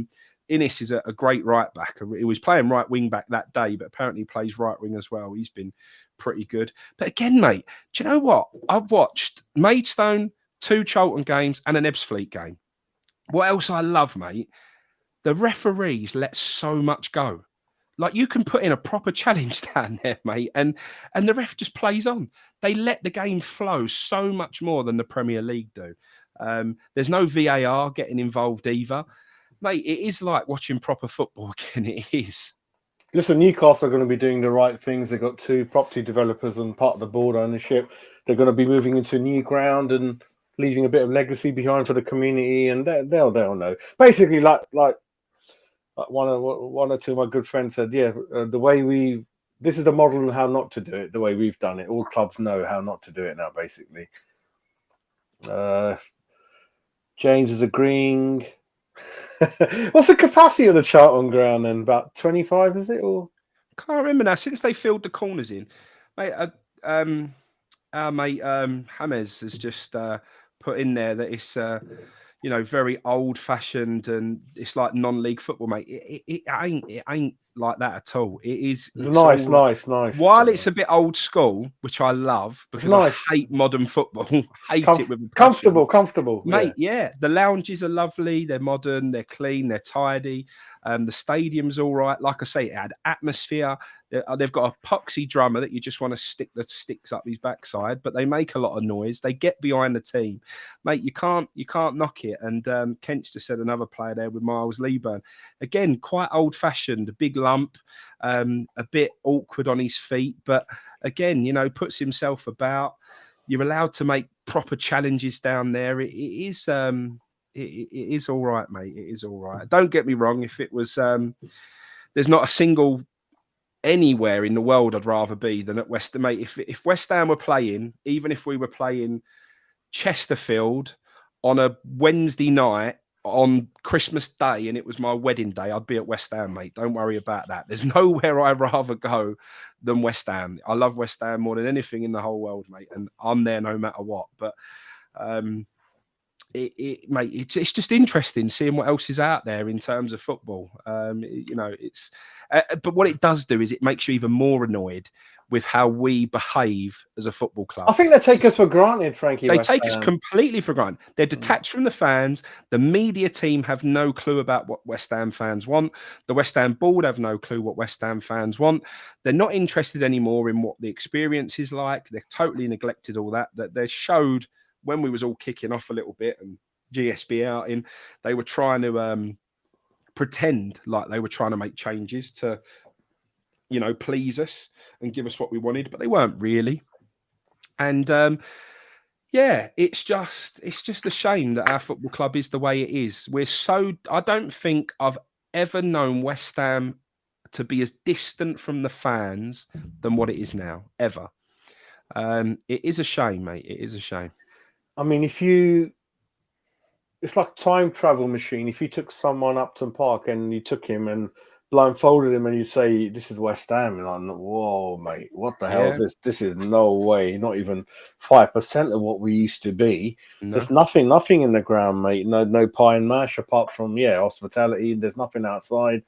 [SPEAKER 2] Innis is a great right back. He was playing right wing back that day, but apparently he plays right wing as well. He's been pretty good. But again, mate, do you know what? I've watched Maidstone, 2 Charlton games and an Ebbsfleet game. What else I love, mate? The referees let so much go. Like, you can put in a proper challenge down there, mate, and the ref just plays on. They let the game flow so much more than the Premier League do. There's no VAR getting involved either. Mate, it is like watching proper football again. It is.
[SPEAKER 1] Listen, Newcastle are going to be doing the right things. They've got 2 property developers and part of the board ownership. They're going to be moving into new ground and leaving a bit of legacy behind for the community, and they'll know. Basically, like one or two of my good friends said, the way this is the model of how not to do it, the way we've done it. All clubs know how not to do it now, basically. James is agreeing. What's the capacity of the Charlton ground then? About 25, is it? Or
[SPEAKER 2] can't remember now. Since they filled the corners in, mate. Our mate James has just put in there that it's you know, very old-fashioned and it's like non-league football, mate. It ain't like that at all. It's
[SPEAKER 1] nice.
[SPEAKER 2] While it's a bit old school, which I love because I hate modern football, hate it with a passion.
[SPEAKER 1] Comfortable,
[SPEAKER 2] mate. Yeah, the lounges are lovely. They're modern. They're clean. They're tidy. The stadium's all right. Like I say, it had atmosphere. They've got a poxy drummer that you just want to stick the sticks up his backside, but they make a lot of noise. They get behind the team, mate. You can't knock it. And Kent's just said another player there with Miles Leaburn. Again, quite old-fashioned, a big lump, a bit awkward on his feet, but again, you know, puts himself about. You're allowed to make proper challenges down there. It is all right, mate. It is all right. Don't get me wrong. If it was, there's not a single anywhere in the world I'd rather be than at West Ham, mate. If West Ham were playing, even if we were playing Chesterfield on a Wednesday night on Christmas Day and it was my wedding day, I'd be at West Ham, mate. Don't worry about that. There's nowhere I'd rather go than West Ham. I love West Ham more than anything in the whole world, mate, and I'm there no matter what. But mate, it's just interesting seeing what else is out there in terms of football. You know, it's but what it does do is it makes you even more annoyed with how we behave as a football club.
[SPEAKER 1] I think they take us for granted, Frankie.
[SPEAKER 2] They take us completely for granted. They're detached from the fans. The media team have no clue about what West Ham fans want. The West Ham board have no clue what West Ham fans want. They're not interested anymore in what the experience is like. They're totally neglected all that. That they showed when we was all kicking off a little bit and GSB out in, they were trying to pretend like they were trying to make changes to, you know, please us and give us what we wanted, but they weren't really. And yeah, it's just a shame that our football club is the way it is. I don't think I've ever known West Ham to be as distant from the fans than what it is now, ever. It is a shame, mate. It is a shame.
[SPEAKER 1] I mean, it's like time travel machine. If you took someone Upton Park and you took him and blindfolded him and you say, this is West Ham, and I'm like, whoa, mate, what the hell is this? This is no way, not even 5% of what we used to be. No. There's nothing in the ground, mate. No pie and mash apart from, hospitality. There's nothing outside.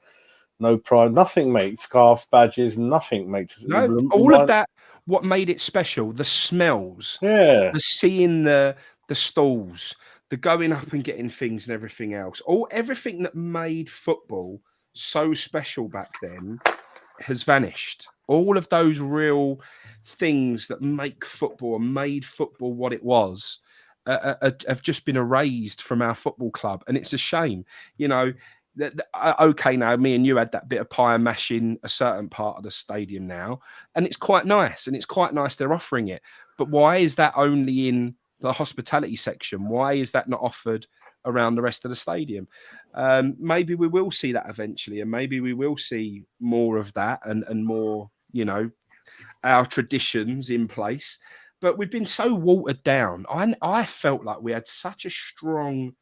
[SPEAKER 1] No pride, nothing, mate. Scarves, badges, nothing, mate.
[SPEAKER 2] No, all of that, what made it special, the smells, the seeing the stalls, the going up and getting things and everything else. Everything that made football so special back then has vanished. All of those real things that make football and made football what it was have just been erased from our football club. And it's a shame. You know, okay, now me and you had that bit of pie and mash in a certain part of the stadium now, and it's quite nice, and it's quite nice they're offering it. But why is that only in the hospitality section? Why is that not offered around the rest of the stadium? Maybe we will see that eventually, and maybe we will see more of that and more, our traditions in place. But we've been so watered down. I felt like we had such a strong.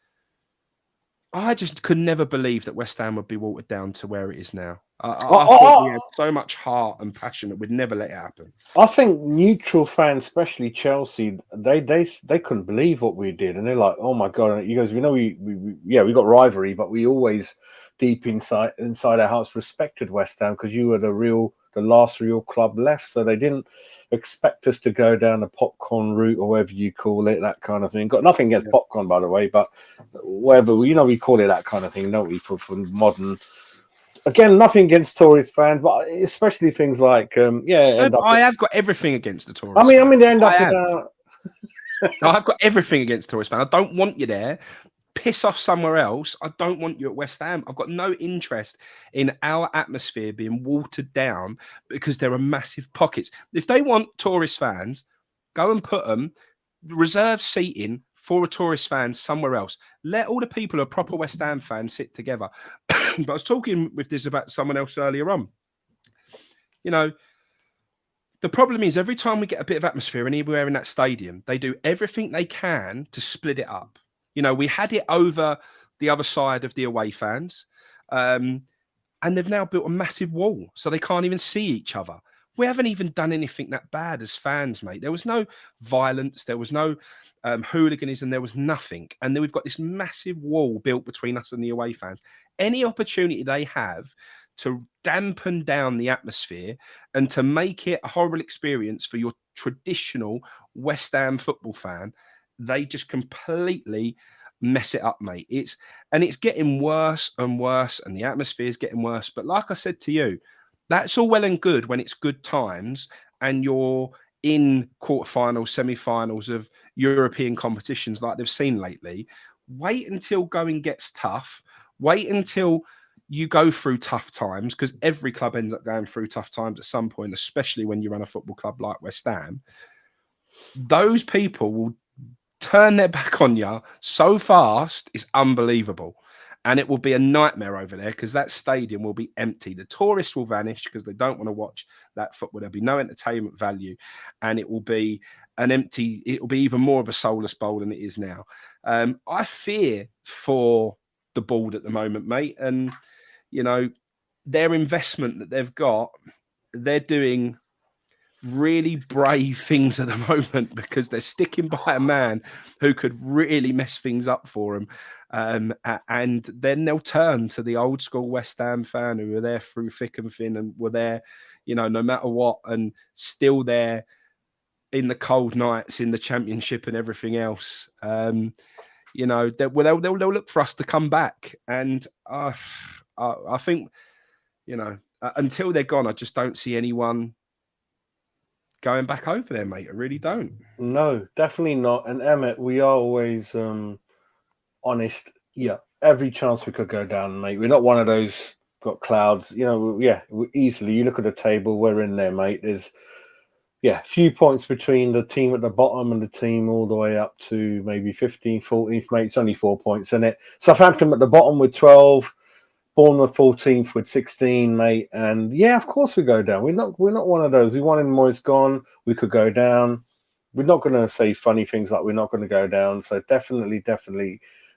[SPEAKER 2] I just could never believe that West Ham would be watered down to where it is now. I thought we had so much heart and passion that we'd never let it happen.
[SPEAKER 1] I think neutral fans, especially Chelsea, they couldn't believe what we did, and they're like, "Oh my god!" And he goes, "We know we got rivalry, but we always deep inside our hearts respected West Ham because you were the last real club left, so they didn't expect us to go down the popcorn route or whatever you call it, that kind of thing. Got nothing against popcorn, by the way, but whatever we call it that kind of thing, don't we? For modern." Again, nothing against Tories fans, but especially things like,
[SPEAKER 2] I have got everything against the Tories.
[SPEAKER 1] I mean, they end up in
[SPEAKER 2] I've got everything against Tories fans. I don't want you there. Piss off somewhere else. I don't want you at West Ham. I've got no interest in our atmosphere being watered down because there are massive pockets. If they want Tourist fans, go and put them reserve seating for a Tourist fan somewhere else. Let all the people who are proper West Ham fans sit together. But I was talking with this about someone else earlier on. The problem is every time we get a bit of atmosphere anywhere in that stadium, they do everything they can to split it up. We had it over the other side of the away fans, and they've now built a massive wall so they can't even see each other. We haven't even done anything that bad as fans, mate. There was no violence. There was no hooliganism. There was nothing. And then we've got this massive wall built between us and the away fans. Any opportunity they have to dampen down the atmosphere and to make it a horrible experience for your traditional West Ham football fan, they just completely mess it up, mate. It's getting worse and worse, and the atmosphere is getting worse. But like I said to you, that's all well and good when it's good times and you're in quarterfinals, semi-finals of European competitions like they've seen lately. Wait until going gets tough. Wait until you go through tough times, because every club ends up going through tough times at some point, especially when you run a football club like West Ham. Those people will turn their back on you so fast, it's unbelievable. And it will be a nightmare over there because that stadium will be empty. The tourists will vanish because they don't want to watch that football. There'll be no entertainment value. And it will be it'll be even more of a soulless bowl than it is now. I fear for the board at the moment, mate. And, their investment that they've got, they're doing really brave things at the moment because they're sticking by a man who could really mess things up for them. And then they'll turn to the old school West Ham fan who were there through thick and thin and were there, no matter what, and still there in the cold nights in the Championship and everything else. They'll look for us to come back. And I think, until they're gone, I just don't see anyone going back over there, mate. I really don't.
[SPEAKER 1] No, definitely not. And Emmett, we are always honest. Yeah, every chance we could go down, mate. We're not one of those got clouds. Easily. You look at the table, we're in there, mate. There's few points between the team at the bottom and the team all the way up to maybe 15th, 14th, mate. It's only 4 points in it. Southampton at the bottom with 12. Bournemouth 14th with 16, mate. And of course we go down. We're not one of those. We wanted Moyes gone. We could go down. We're not going to say funny things like we're not going to go down. So definitely,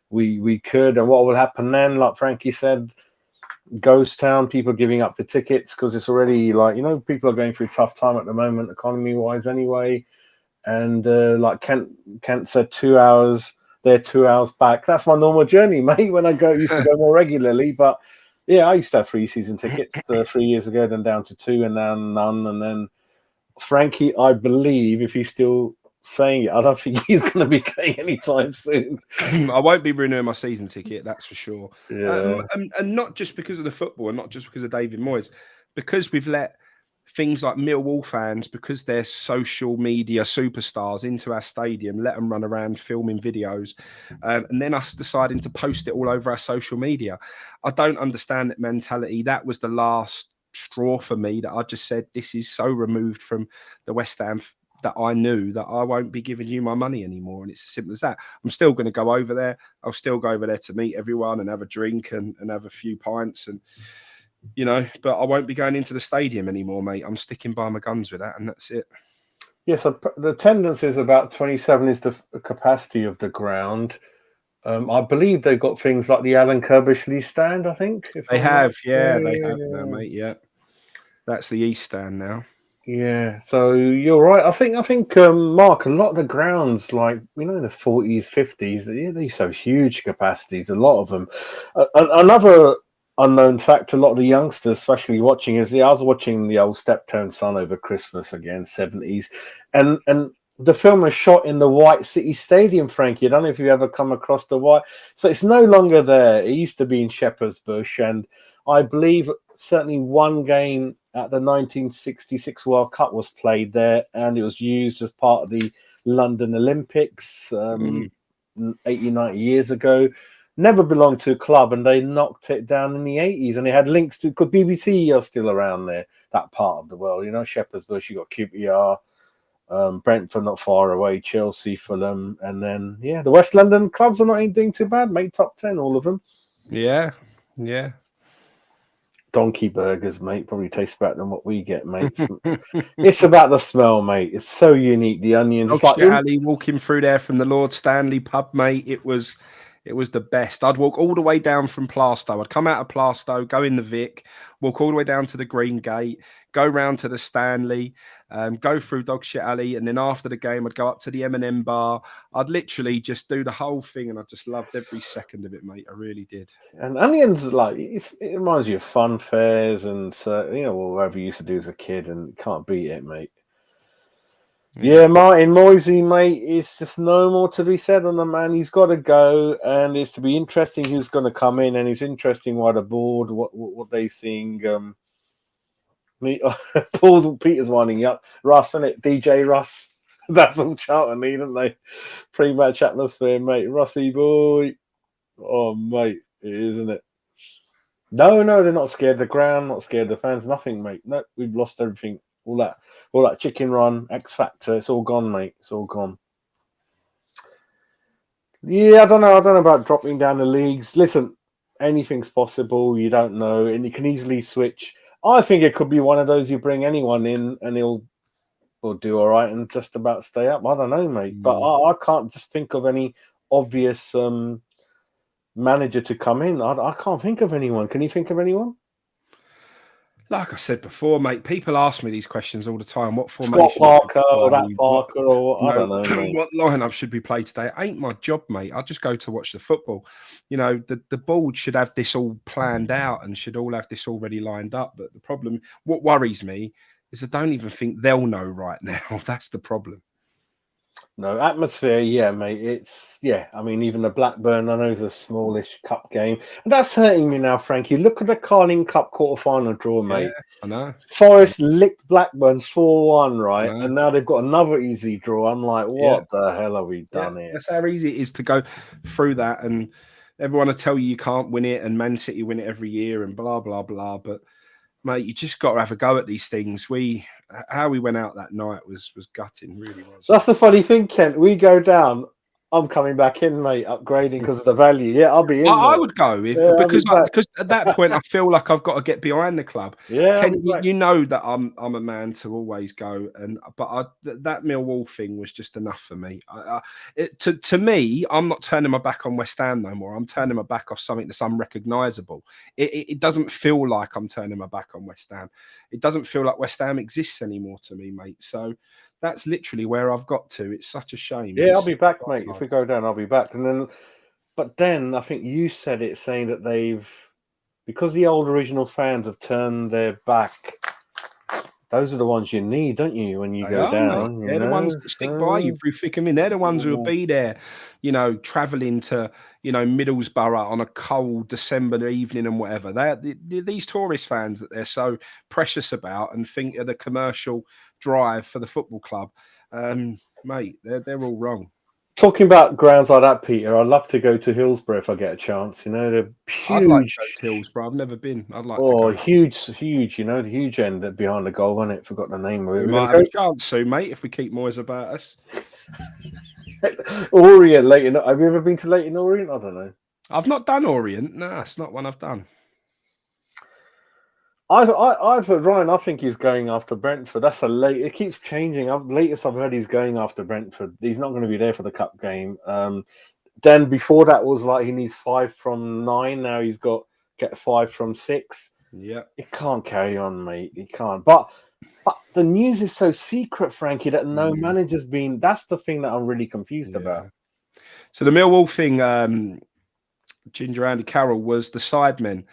[SPEAKER 1] we could. And what will happen then? Like Frankie said, ghost town. People giving up the tickets because it's already people are going through a tough time at the moment, economy wise, anyway. And like Kent said, 2 hours. They're 2 hours back. That's my normal journey, mate. When I used to go more regularly, but I used to have 3 season tickets 3 years ago, then down to 2, and now none. And then Frankie, I believe, if he's still saying it, I don't think he's going to be going anytime soon.
[SPEAKER 2] I won't be renewing my season ticket, that's for sure.
[SPEAKER 1] Yeah.
[SPEAKER 2] And not just because of the football, and not just because of David Moyes, because we've let things like Millwall fans, because they're social media superstars, into our stadium, let them run around filming videos, and then us deciding to post it all over our social media. I don't understand that mentality. That was the last straw for me, that I just said, this is so removed from the West Ham that I knew that I won't be giving you my money anymore. And it's as simple as that. I'm still going to go over there. I'll still go over there to meet everyone and have a drink and have a few pints, and but I won't be going into the stadium anymore, mate. I'm sticking by my guns with that, and that's it.
[SPEAKER 1] Yeah, so the attendance is about 27 is the capacity of the ground. I believe they've got things like the Alan Kirbishley stand, I think.
[SPEAKER 2] They have now, mate. Yeah. That's the East Stand now.
[SPEAKER 1] Yeah, so you're right. I think Mark, a lot of the grounds, like the 40s, 50s, they used to have huge capacities. A lot of them. Another unknown fact: a lot of the youngsters, especially watching, I was watching the old Steptoe Son over Christmas again, 70s, and the film was shot in the White City Stadium, Frankie. I don't know if you've ever come across the White. So it's no longer there. It used to be in Shepherd's Bush, and I believe certainly one game at the 1966 World Cup was played there, and it was used as part of the London Olympics 80, 90 years ago. Never belonged to a club, and they knocked it down in the 80s, and they had links to, because BBC are still around there, that part of the world. Shepherd's Bush, you got QPR, Brentford not far away, Chelsea, Fulham, and then, the West London clubs are not doing too bad, mate. Top 10, all of them.
[SPEAKER 2] Yeah.
[SPEAKER 1] Donkey burgers, mate, probably taste better than what we get, mate. It's about the smell, mate. It's so unique. The onions. It's like
[SPEAKER 2] Ali walking through there from the Lord Stanley pub, mate. It was the best. I'd walk all the way down from Plaistow. I'd come out of Plaistow, go in the Vic, walk all the way down to the Green Gate, go round to the Stanley, go through Dogshit Alley, and then after the game, I'd go up to the M&M bar. I'd literally just do the whole thing, and I just loved every second of it, mate. I really did.
[SPEAKER 1] And onions, it reminds you of fun fairs and whatever you used to do as a kid, and can't beat it, mate. Yeah, Martin Moyes, mate, it's just no more to be said on the man. He's got to go, and it's to be interesting who's going to come in, and it's interesting why the board, what they seeing. Peter's winding up. Russ, isn't it? DJ Russ. That's all Charlton need, don't they? Pre-match atmosphere, mate. Russy boy. Oh, mate, it is, isn't it? No, they're not scared of the ground, not scared of the fans, nothing, mate. No, we've lost everything. All that chicken run, X Factor, it's all gone, mate. It's all gone. Yeah, I don't know about dropping down the leagues. Listen, anything's possible. You don't know, and you can easily switch. I think it could be one of those you bring anyone in, and he'll do all right and just about stay up. I don't know, mate, but I can't just think of any obvious manager to come in. I can't think of anyone. Can you think of anyone?
[SPEAKER 2] Like I said before, mate, people ask me these questions all the time. What formation?
[SPEAKER 1] Scott Parker or that Parker or I don't know, mate.
[SPEAKER 2] What lineup should be played today? It ain't my job, mate. I just go to watch the football. The board should have this all planned out and should all have this already lined up. But the problem, what worries me, is I don't even think they'll know right now. That's the problem.
[SPEAKER 1] No, atmosphere, yeah, mate. I mean, even the Blackburn, I know it's a smallish cup game. And that's hurting me now, Frankie. Look at the Carling Cup quarter-final draw, mate.
[SPEAKER 2] I know.
[SPEAKER 1] Forest licked Blackburn 4-1, right? And now they've got another easy draw. I'm like, what the hell have we done here?
[SPEAKER 2] That's how easy it is to go through that. And everyone will tell you can't win it, and Man City win it every year and blah, blah, blah. But mate, you just got to have a go at these things. How we went out that night was gutting, really was.
[SPEAKER 1] That's the funny thing, Kent. We go down. I'm coming back in, mate, upgrading because of the value. Yeah, I'll be in.
[SPEAKER 2] I would go because at that point I feel like I've got to get behind the club.
[SPEAKER 1] Yeah,
[SPEAKER 2] Ken, you know that I'm a man to always go, but that Millwall thing was just enough for me. To me, I'm not turning my back on West Ham no more. I'm turning my back off something that's unrecognisable. It doesn't feel like I'm turning my back on West Ham. It doesn't feel like West Ham exists anymore to me, mate. So that's literally where I've got to. It's such a shame.
[SPEAKER 1] Yeah, I'll be back, mate. If we go down, I'll be back. But then I think you said it, saying that because the old original fans have turned their back those are the ones you need, don't you, when you
[SPEAKER 2] They
[SPEAKER 1] go
[SPEAKER 2] are, mate.
[SPEAKER 1] down, you
[SPEAKER 2] They're the ones
[SPEAKER 1] know?
[SPEAKER 2] that stick by you through thick and thin. They're the ones who will be there, traveling to, Middlesbrough on a cold December evening and whatever. These tourist fans that they're so precious about and think of the commercial drive for the football club. Mate, they're all wrong.
[SPEAKER 1] Talking about grounds like that, Peter, I'd love to go to Hillsborough if I get a chance. They're
[SPEAKER 2] I'd like to
[SPEAKER 1] huge.
[SPEAKER 2] go to Hillsborough. I've never been. I'd like to go.
[SPEAKER 1] Huge, the huge end behind the goal, wasn't it? Forgot the name of it.
[SPEAKER 2] We
[SPEAKER 1] We're
[SPEAKER 2] might
[SPEAKER 1] going
[SPEAKER 2] have a chance soon, mate, if we keep Moyes about us.
[SPEAKER 1] to go Orient, Leighton. Have you ever been to Leighton Orient? I don't know.
[SPEAKER 2] I've not done Orient. No, it's not one I've done.
[SPEAKER 1] I've heard Ryan. I think he's going after Brentford. That's a late. It keeps changing. Latest I've heard he's going after Brentford. He's not going to be there for the cup game. Then before that was like he needs 5 from 9. Now he's got get 5 from 6.
[SPEAKER 2] Yeah,
[SPEAKER 1] It can't carry on, mate. He can't. But the news is so secret, Frankie, that no manager's been. That's the thing that I'm really confused about.
[SPEAKER 2] So the Millwall thing, Ginger Andy Carroll, was the sidemen.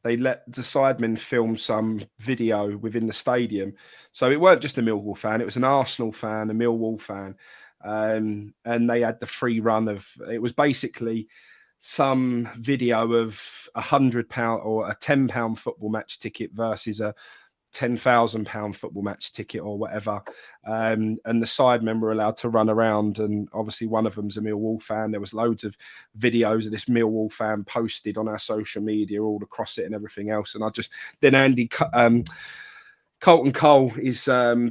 [SPEAKER 2] They let the sidemen film some video within the stadium. So it weren't just a Millwall fan; it was an Arsenal fan, a Millwall fan, and they had the free run of. It was basically some video of £100 or a £10 football match ticket versus a £10,000 football match ticket or whatever, and the sidemen were allowed to run around, and obviously one of them's a Millwall fan. There was loads of videos of this Millwall fan posted on our social media all across it and everything else, and then Andy Colton Cole is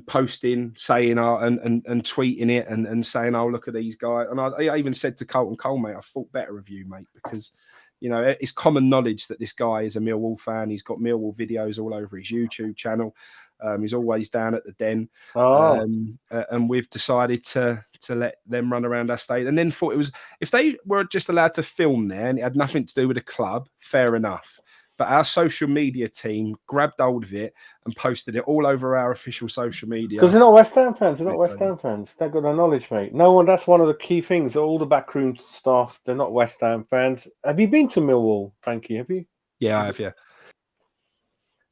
[SPEAKER 2] posting, saying and tweeting it and saying, "Oh, look at these guys." And I even said to Colton Cole, mate, I thought better of you, mate, because it's common knowledge that this guy is a Millwall fan. He's got Millwall videos all over his YouTube channel. He's always down at the Den. And we've decided to let them run around our state. And then thought it was, if they were just allowed to film there and it had nothing to do with the club, fair enough. But our social media team grabbed hold of it and posted it all over our official social media.
[SPEAKER 1] Because they're not West Ham fans. They're not West Ham fans. They've got no knowledge, mate. No one. That's one of the key things. All the backroom staff, they're not West Ham fans. Have you been to Millwall, Frankie? Have you?
[SPEAKER 2] Yeah, I have, yeah.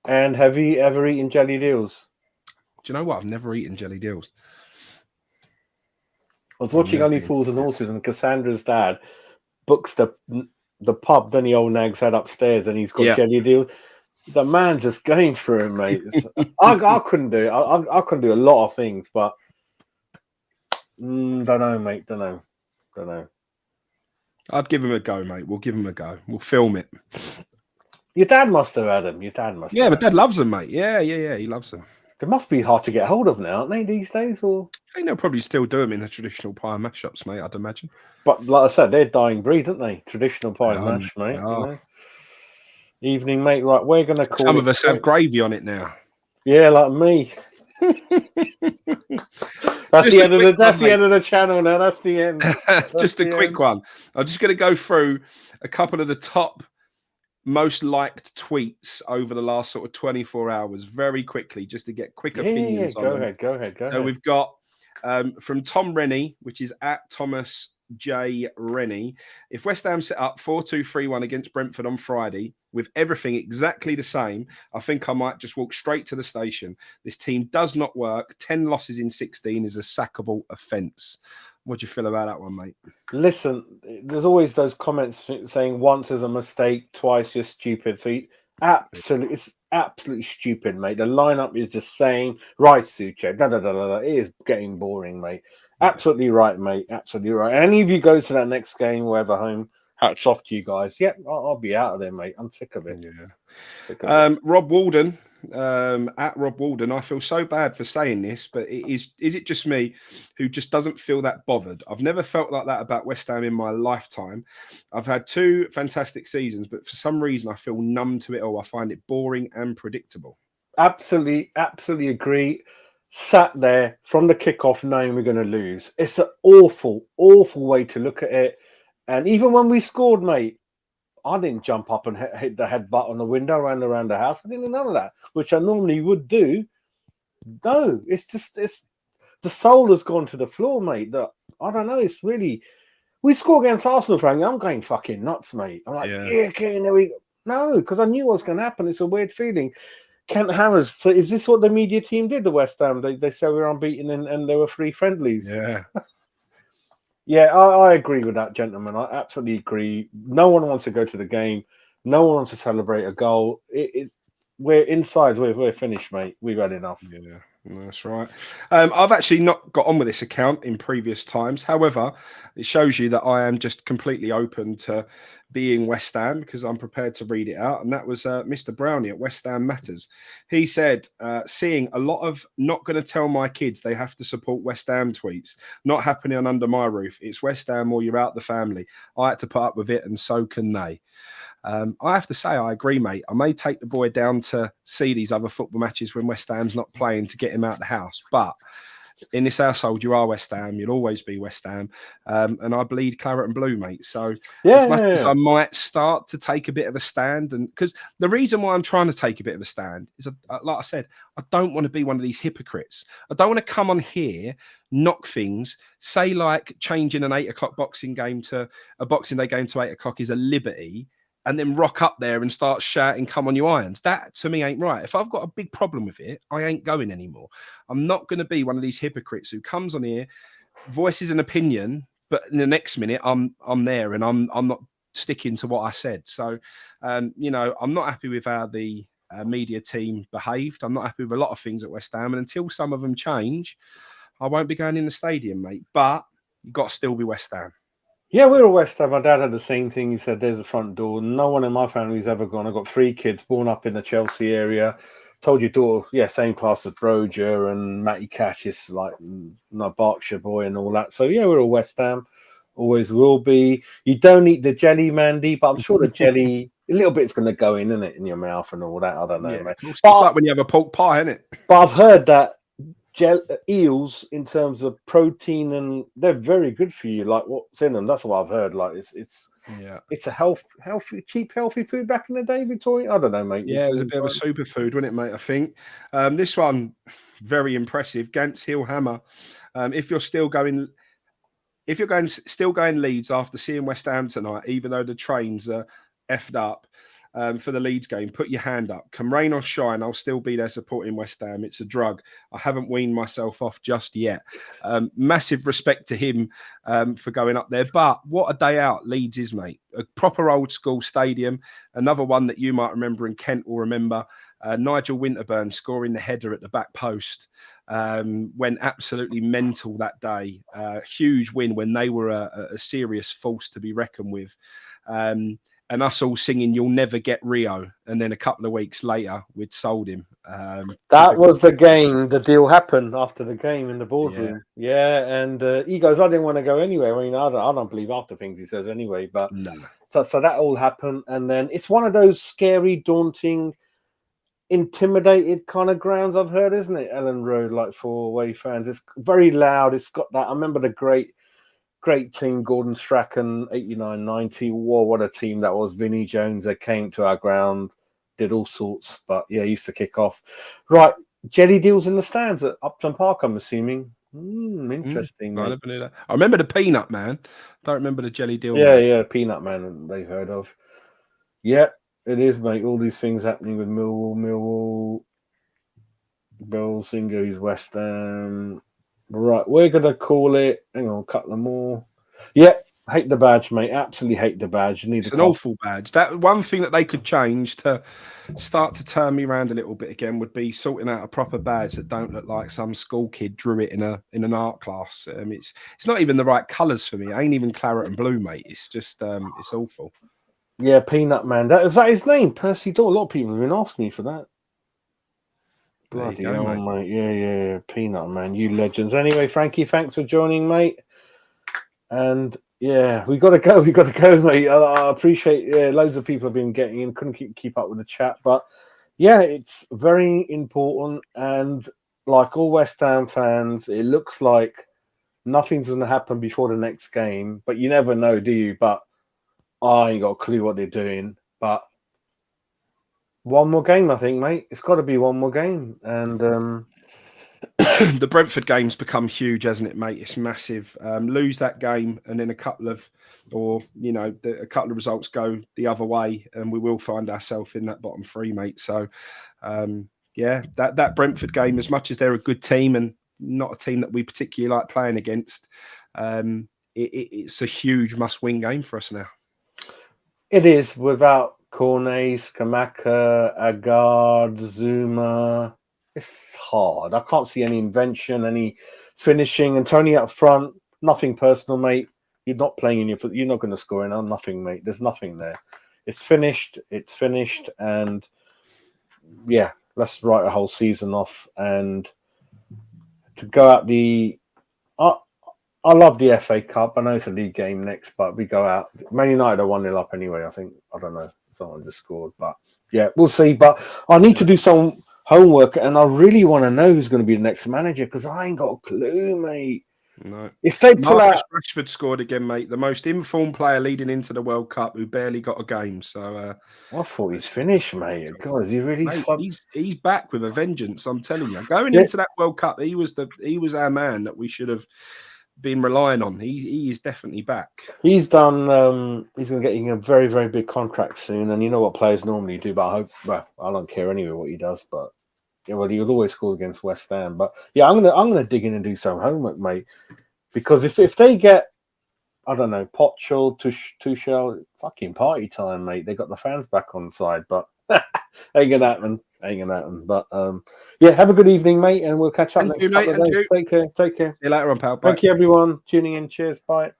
[SPEAKER 1] And have you ever eaten jelly deals?
[SPEAKER 2] Do you know what? I've never eaten jelly deals.
[SPEAKER 1] I was watching Only Fools and Horses, and Cassandra's dad books the pub then the old nag's had upstairs, and he's got jelly deals. The man's just going through it, mate. I couldn't do it. I couldn't do a lot of things, but don't know, mate. Don't know.
[SPEAKER 2] I'd give him a go, mate. We'll give him a go. We'll film it.
[SPEAKER 1] Your dad must have had them. Your dad must.
[SPEAKER 2] Yeah, but Dad loves them, mate. Yeah. He loves them.
[SPEAKER 1] They must be hard to get hold of now, aren't they, these days? Or
[SPEAKER 2] I think they'll probably still do them in the traditional pie and mash shops, mate, I'd imagine.
[SPEAKER 1] But like I said, they're dying breed, aren't they? Traditional pie and mash, mate. Evening, mate. Right, we're going to call
[SPEAKER 2] Some of us have gravy on it now.
[SPEAKER 1] Yeah, like me. That's the end of the channel now. That's the end.
[SPEAKER 2] Just a quick one. I'm just going to go through a couple of the top most liked tweets over the last sort of 24 hours very quickly, just to get quick opinions on them.
[SPEAKER 1] Go ahead.
[SPEAKER 2] So we've got from Tom Rennie, which is at Thomas J. Rennie. If West Ham set up 4-2-3-1 against Brentford on Friday with everything exactly the same, I think I might just walk straight to the station. This team does not work. 10 losses in 16 is a sackable offence. What do you feel about that one, mate?
[SPEAKER 1] Listen, there's always those comments saying once is a mistake, twice you're stupid. So it's absolutely stupid, mate. The lineup is just saying, right, Sucho, It is getting boring, mate. Absolutely right, mate. Absolutely right. Any of you go to that next game, wherever home, hats off to you guys. Yep, I'll be out of there, mate. I'm sick of it.
[SPEAKER 2] Yeah. Rob Walden, at Rob Walden, I feel so bad for saying this, but is it just me who just doesn't feel that bothered? I've never felt like that about West Ham in my lifetime. I've had 2 fantastic seasons, but for some reason I feel numb to it all. I find it boring and predictable.
[SPEAKER 1] Absolutely agree. Sat there from the kickoff knowing we're going to lose. It's an awful way to look at it. And even when we scored, mate, I didn't jump up and hit the headbutt on the window around the house. I didn't do none of that, which I normally would do. No, it's the soul has gone to the floor, mate. I don't know. It's really, we score against Arsenal, Frank. I'm going fucking nuts, mate. I'm like, okay, there we go. No, because I knew what was going to happen. It's a weird feeling. Kent Hammers. So is this what the media team did? The West Ham. They said we were unbeaten and there were 3 friendlies.
[SPEAKER 2] Yeah.
[SPEAKER 1] Yeah, I agree with that, gentlemen. I absolutely agree. No one wants to go to the game. No one wants to celebrate a goal. We're inside. We're finished, mate. We've had enough.
[SPEAKER 2] Yeah, that's right. I've actually not got on with this account in previous times. However, it shows you that I am just completely open to being West Ham because I'm prepared to read it out. And that was Mr. Brownie at West Ham Matters. He said, seeing a lot of not going to tell my kids they have to support West Ham tweets, not happening on under my roof. It's West Ham or you're out the family. I had to put up with it and so can they. I have to say, I agree, mate. I may take the boy down to see these other football matches when West Ham's not playing to get him out of the house. But in this household, you are West Ham. You'll always be West Ham. And I bleed claret and blue, mate. So as much as I might start to take a bit of a stand, and because the reason why I'm trying to take a bit of a stand is, like I said, I don't want to be one of these hypocrites. I don't want to come on here, knock things, say like changing an 8 o'clock boxing game to a Boxing Day game to 8 o'clock is a liberty, and then rock up there and start shouting, come on, you irons. That, to me, ain't right. If I've got a big problem with it, I ain't going anymore. I'm not going to be one of these hypocrites who comes on here, voices an opinion, but in the next minute, I'm there and I'm not sticking to what I said. So, I'm not happy with how the media team behaved. I'm not happy with a lot of things at West Ham. And until some of them change, I won't be going in the stadium, mate. But you've got to still be West Ham.
[SPEAKER 1] Yeah, we were West Ham. My dad had the same thing. He said, there's the front door. No one in my family's ever gone. I've got 3 kids born up in the Chelsea area. Told your daughter, yeah, same class as Broja and Matty Cash is like Berkshire boy and all that. So, yeah, we're all West Ham. Always will be. You don't eat the jelly, Mandy, but I'm sure the jelly, a little bit's going to go in, isn't it, in your mouth and all that. I don't know,
[SPEAKER 2] Yeah,
[SPEAKER 1] mate.
[SPEAKER 2] it's like when you have a pork pie, isn't it?
[SPEAKER 1] But I've heard that eels in terms of protein and they're very good for you, like what's in them. That's what I've heard. Like it's a healthy cheap healthy food back in the day, Victoria. I don't know, mate.
[SPEAKER 2] Yeah, it was a bit of a superfood, wasn't it, mate? I think this one very impressive. Gants Hill Hammer. If you're still going Leeds after seeing West Ham tonight, even though the trains are effed up for the Leeds game, put your hand up. Come rain or shine, I'll still be there supporting West Ham. It's a drug. I haven't weaned myself off just yet. Massive respect to him for going up there. But what a day out Leeds is, mate. A proper old school stadium. Another one that you might remember and Kent will remember. Nigel Winterburn scoring the header at the back post. Went absolutely mental that day. Huge win when they were a serious force to be reckoned with. And us all singing "You'll Never Get Rio," and then a couple of weeks later, we'd sold him.
[SPEAKER 1] That was the game. The deal happened after the game in the boardroom. Yeah, and he goes, "I didn't want to go anywhere." I mean, I don't believe half the things he says anyway. But
[SPEAKER 2] no.
[SPEAKER 1] So that all happened, and then it's one of those scary, daunting, intimidated kind of grounds I've heard, isn't it? Ellen Road, like for away fans, it's very loud. It's got that. I remember the great team, Gordon Strachan, 89-90. Whoa, what a team that was. Vinnie Jones, they came to our ground, did all sorts, but yeah, used to kick off. Right, jelly deals in the stands at Upton Park, I'm assuming. Interesting.
[SPEAKER 2] I never knew that. I remember the peanut man. Don't remember the jelly deal.
[SPEAKER 1] Yeah, peanut man they've heard of. Yeah, it is, mate. All these things happening with Millwall, Bill Singer's West Ham. Right, we're gonna call it. Hang on, a couple of more. Yeah, hate the badge, mate. Absolutely hate the badge. You need
[SPEAKER 2] an awful badge. That one thing that they could change to start to turn me around a little bit again would be sorting out a proper badge that don't look like some school kid drew it in an art class. It's not even the right colours for me. It ain't even claret and blue, mate. It's just it's awful.
[SPEAKER 1] Yeah, Peanut Man. Was that his name? Percy Daw. A lot of people have been asking me for that. Bloody hell, mate. Yeah. Peanut Man, you legends. Anyway, Frankie, thanks for joining, mate. And yeah, we got to go, mate. I appreciate. Yeah, loads of people have been getting in. Couldn't keep up with the chat, but yeah, it's very important. And like all West Ham fans, it looks like nothing's going to happen before the next game. But you never know, do you? But I ain't got a clue what they're doing. But one more game, I think, mate. It's got to be one more game. And
[SPEAKER 2] the Brentford game's become huge, hasn't it, mate? It's massive. Lose that game, and then a couple of results go the other way, and we will find ourselves in that bottom 3, mate. So, Yeah, that Brentford game, as much as they're a good team and not a team that we particularly like playing against, it's a huge must-win game for us now.
[SPEAKER 1] It is, without Cornet, Skamaka, Agard, Zuma. It's hard. I can't see any invention, any finishing. And Tony up front, nothing personal, mate. You're not playing in you're not going to score in on nothing, mate. There's nothing there. It's finished. And yeah, let's write a whole season off and to go out the. I love the FA Cup. I know it's a league game next, but we go out. Man United are 1-0 up anyway, I think. I don't know. Someone just scored. But yeah, we'll see. But I need to do some homework, and I really want to know who's going to be the next manager because I ain't got a clue, mate.
[SPEAKER 2] No.
[SPEAKER 1] If they pull
[SPEAKER 2] Marcus
[SPEAKER 1] out.
[SPEAKER 2] Rashford scored again, mate. The most informed player leading into the World Cup who barely got a game. So
[SPEAKER 1] I thought he's finished, mate. God, is he really?
[SPEAKER 2] mate, he's back with a vengeance. I'm telling you. Going into that World Cup, he was our man that we should have been relying on. He is definitely back.
[SPEAKER 1] He's done. He's going to get a very, very big contract soon, and you know what players normally do. But I hope. Well, I don't care anyway what he does, but yeah, well, he'll always score against West Ham. But yeah, I'm gonna dig in and do some homework, mate, because if they get, I don't know, Potchell, Tuchel, fucking party time, mate. They got the fans back on side, but ain't gonna happen. But yeah, have a good evening, mate, and we'll catch up next couple of days. Take care.
[SPEAKER 2] See you later on, pal.
[SPEAKER 1] Bye. Thank you, everyone, tuning in. Cheers. Bye.